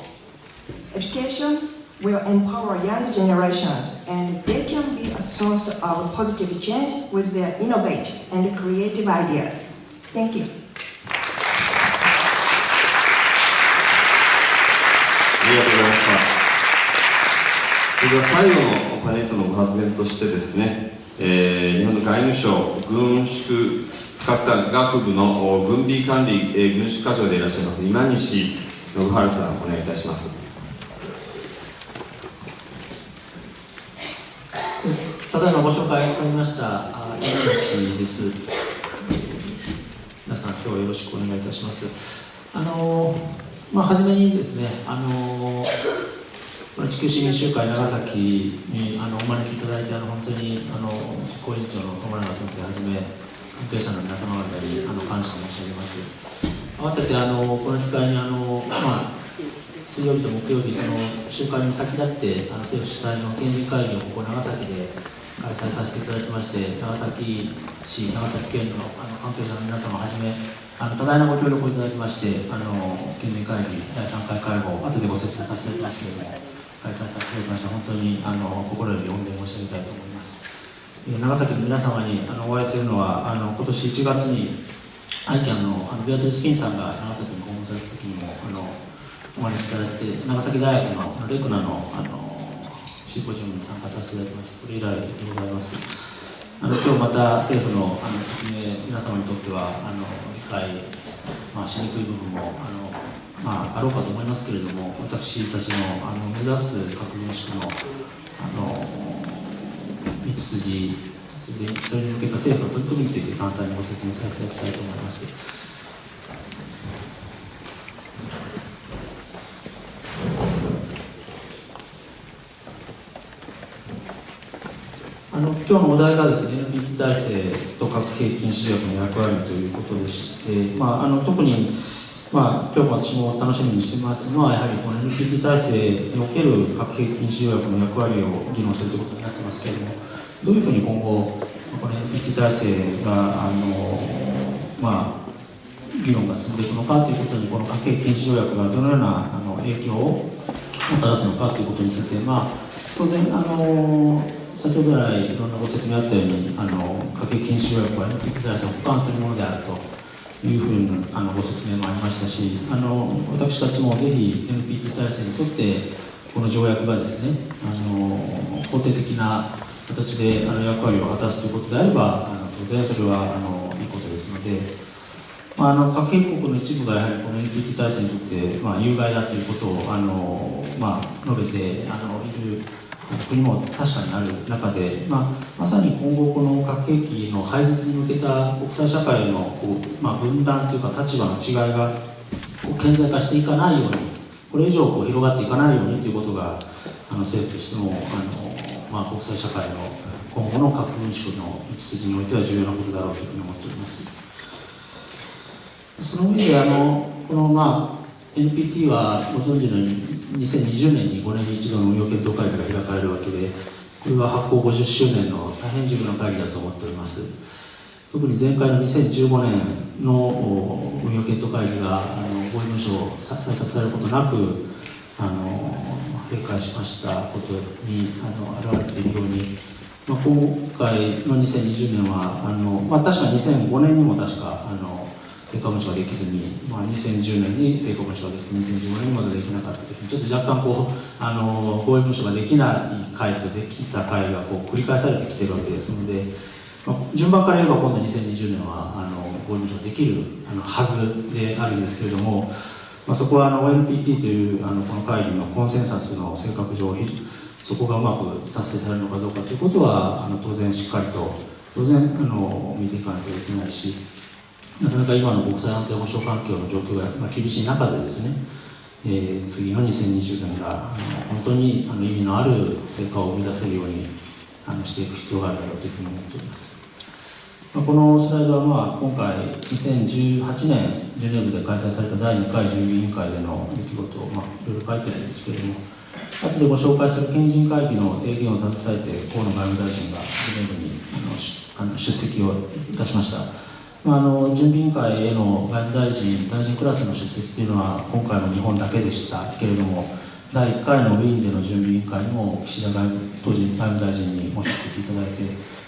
Education will empower young generations, and they can be a source of positive change with their innovative and creative ideas. Thank you. ありがとうございました。それでは最後のパネリストのご発言としてですね、日本の外務省軍縮不拡散学部の軍備管理、軍縮課長でいらっしゃいます今西信治さん、お願いいたします。ただいまご紹介がありました今西です。皆さん今日はよろしくお願いいたします。はじめにですね、この地球市民集会長崎にお招きいただいて本当に実行委員長の友永先生はじめ関係者の皆様方に感謝申し上げます。合わせてこの機会に水曜日と木曜日、その集会に先立って、政府主催の県人会議をここ長崎で開催させていただきまして、長崎市、長崎県の関係者の皆様をはじめ、多大なご協力をいただきまして、県人会議第3回会合、後でご説明させていただきますけれども、開催させていただきました。本当に心より御礼申し上げたいと思います。長崎の皆様にお会いするのは、今年1月に愛犬のベアトリス・ピンさんが長崎に訪問された時にもお招きいただいて、長崎大学のレクナのシンポジウムに参加させていただきました。それ以来でございます。今日また政府の説明、皆様にとっては理解、しにくい部分もあろうかと思いますけれども、私たちの目指す核軍縮の道筋、それに向けた政府の取り組みについて簡単にご説明させていただきたいと思います。今日のお題がですね、NPT 体制と核兵器禁止条約の役割ということでして、特に、今日も私も楽しみにしていますのは、やはりこの NPT 体制における核兵器禁止条約の役割を議論するということになってますけれども、どういうふうに今後、この NPT 体制が議論が進んでいくのかということに、この核兵器禁止条約がどのような影響をもたらすのかということについて、当然先ほど来いろんなご説明あったように、核兵器禁止条約は NPT 体制を補完するものであるというふうなご説明もありましたし、私たちもぜひ NPT 体制にとってこの条約がですね、肯定的な形で役割を果たすということであれば、当然それはいいことですので、核兵器国の一部がやはりこの NPT 体制にとって、有害だということを述べている国も確かにある中で、まさに今後この核兵器の廃絶に向けた国際社会の分断というか立場の違いが顕在化していかないように、これ以上広がっていかないようにということが政府としても国際社会の今後の核軍縮の道筋においては重要なことだろうというふうに思っております。その上でこのNPT はご存知のように2020年に5年に一度の運用検討会議が開かれるわけで、これは発行50周年の大変重要な会議だと思っております。特に前回の2015年の運用検討会議が合意文書を採択されることなく閉会しましたことに表れているように、今回の2020年は確か2005年にも確か成果文書ができずに、2010年に成果文書ができて、2015年にまだできなかったというふうに、ちょっと若干合意文書ができない回とできた回が繰り返されてきているわけですので、順番から言えば今度2020年は合意文書ができるはずであるんですけれども、そこはONPT というこの会議のコンセンサスの性格上、そこがうまく達成されるのかどうかということは当然しっかりと見ていかなきゃいけないし、なかなか今の国際安全保障環境の状況が厳しい中でですね、次の2020年が本当に意味のある成果を生み出せるようにしていく必要があるだろうというふうに思っております。このスライドは今回2018年ジュネーブで開催された第2回準備委員会での出来事をいろいろ書いてないんですけれども、後でご紹介する県人会議の提言を携えて河野外務大臣がジュネーブに出席をいたしました。準備委員会への外務大臣クラスの出席というのは今回の日本だけでしたけれども、第1回のウィーンでの準備委員会にも岸田当時外務大臣にご出席いただいて、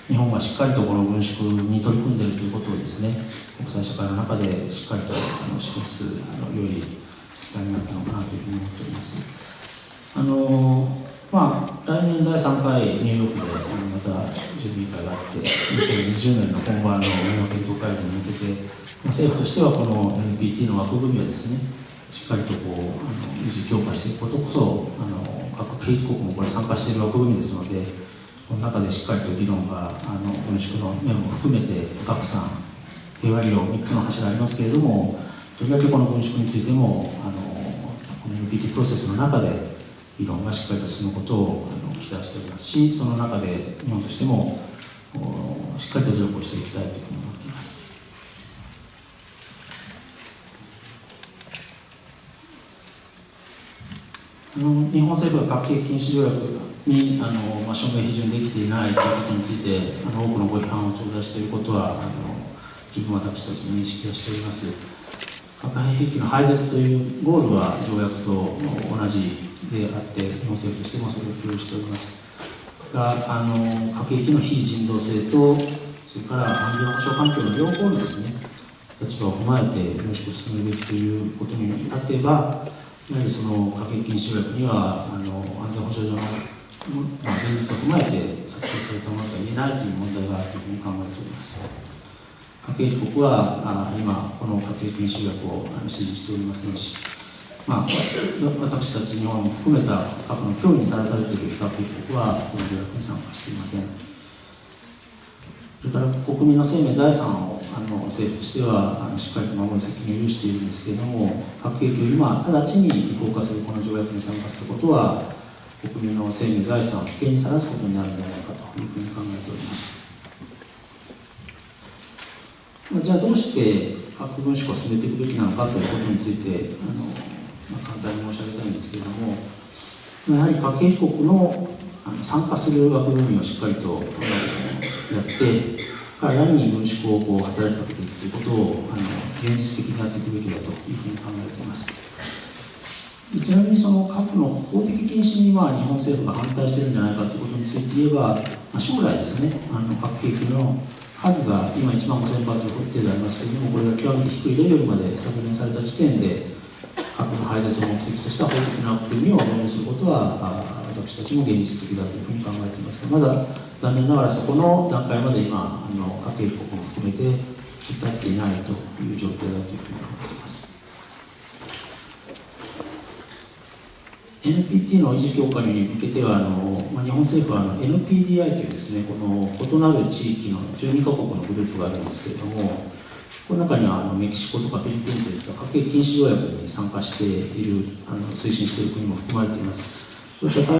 日本がしっかりとこの軍縮に取り組んでいるということをですね、国際社会の中でしっかりと示す良い機会になったのかなというふうに思っております。来年第3回ニューヨークでまた準備委員会があって、2020年の本番の運用検討会議に向けて、政府としてはこの NPT の枠組みをですね、しっかりと維持強化していくことこそ、各兵器国もこれ参加している枠組みですので、この中でしっかりと議論が軍縮の面も含めて各産、平和利用3つの柱ありますけれども、とりわけこの軍縮についてもこの NPT プロセスの中で議論がしっかりと進むことを期待しておりますし、その中で日本としてもしっかりと努力をしていきたいというふうに思っています。日本政府が核兵器禁止条約に署名批准できていないということについて多くのご批判を頂戴していることは十分私たちも認識をしております。核兵器の廃絶というゴールは条約と同じであって日本政府としてもそれを共有しておりますが、核兵器の非人道性とそれから安全保障環境の両方のですね立場を踏まえてよろしく進めるべきということに立てば、やはりその核兵器禁止条約には安全保障上の、現実を踏まえて作成されたものとは言えないという問題があるというふうに考えております。核兵器国は今この核兵器禁止条約を支持しておりませんし、私たち日本も含めた核の脅威にさらされている核兵器国はこの条約に参加していません。それから国民の生命財産を政府としてはしっかりと守る責任を有しているんですけれども、核兵器を今直ちに違法化するこの条約に参加することは国民の生命財産を危険にさらすことになるのではないかというふうに考えております。じゃあどうして核軍縮を進めていくべきなのかということについて簡単に申し上げたいんですけれども、やはり核兵器国の参加する枠組みをしっかりとやって彼らに軍縮を働きかけていくということを現実的にやっていくべきだというふうに考えています。ちなみにその核の法的禁止に日本政府が反対しているんじゃないかということについて言えば、将来ですね核兵器の数が今1万5000発程度ありますけれども、これが極めて低いレベルまで削減された時点で核の廃絶を目的とした法的な枠組みを導入することは私たちも現実的だというふうに考えていますが、まだ残念ながらそこの段階まで今核兵器国も含めて至っていないという状況だというふうに考えています。NPT の維持強化に向けては日本政府はNPDI というですね、この異なる地域の12カ国のグループがあるんですけれども、この中にはメキシコとかフィリピンといった核兵器禁止条約に参加している推進している国も含まれています。そうした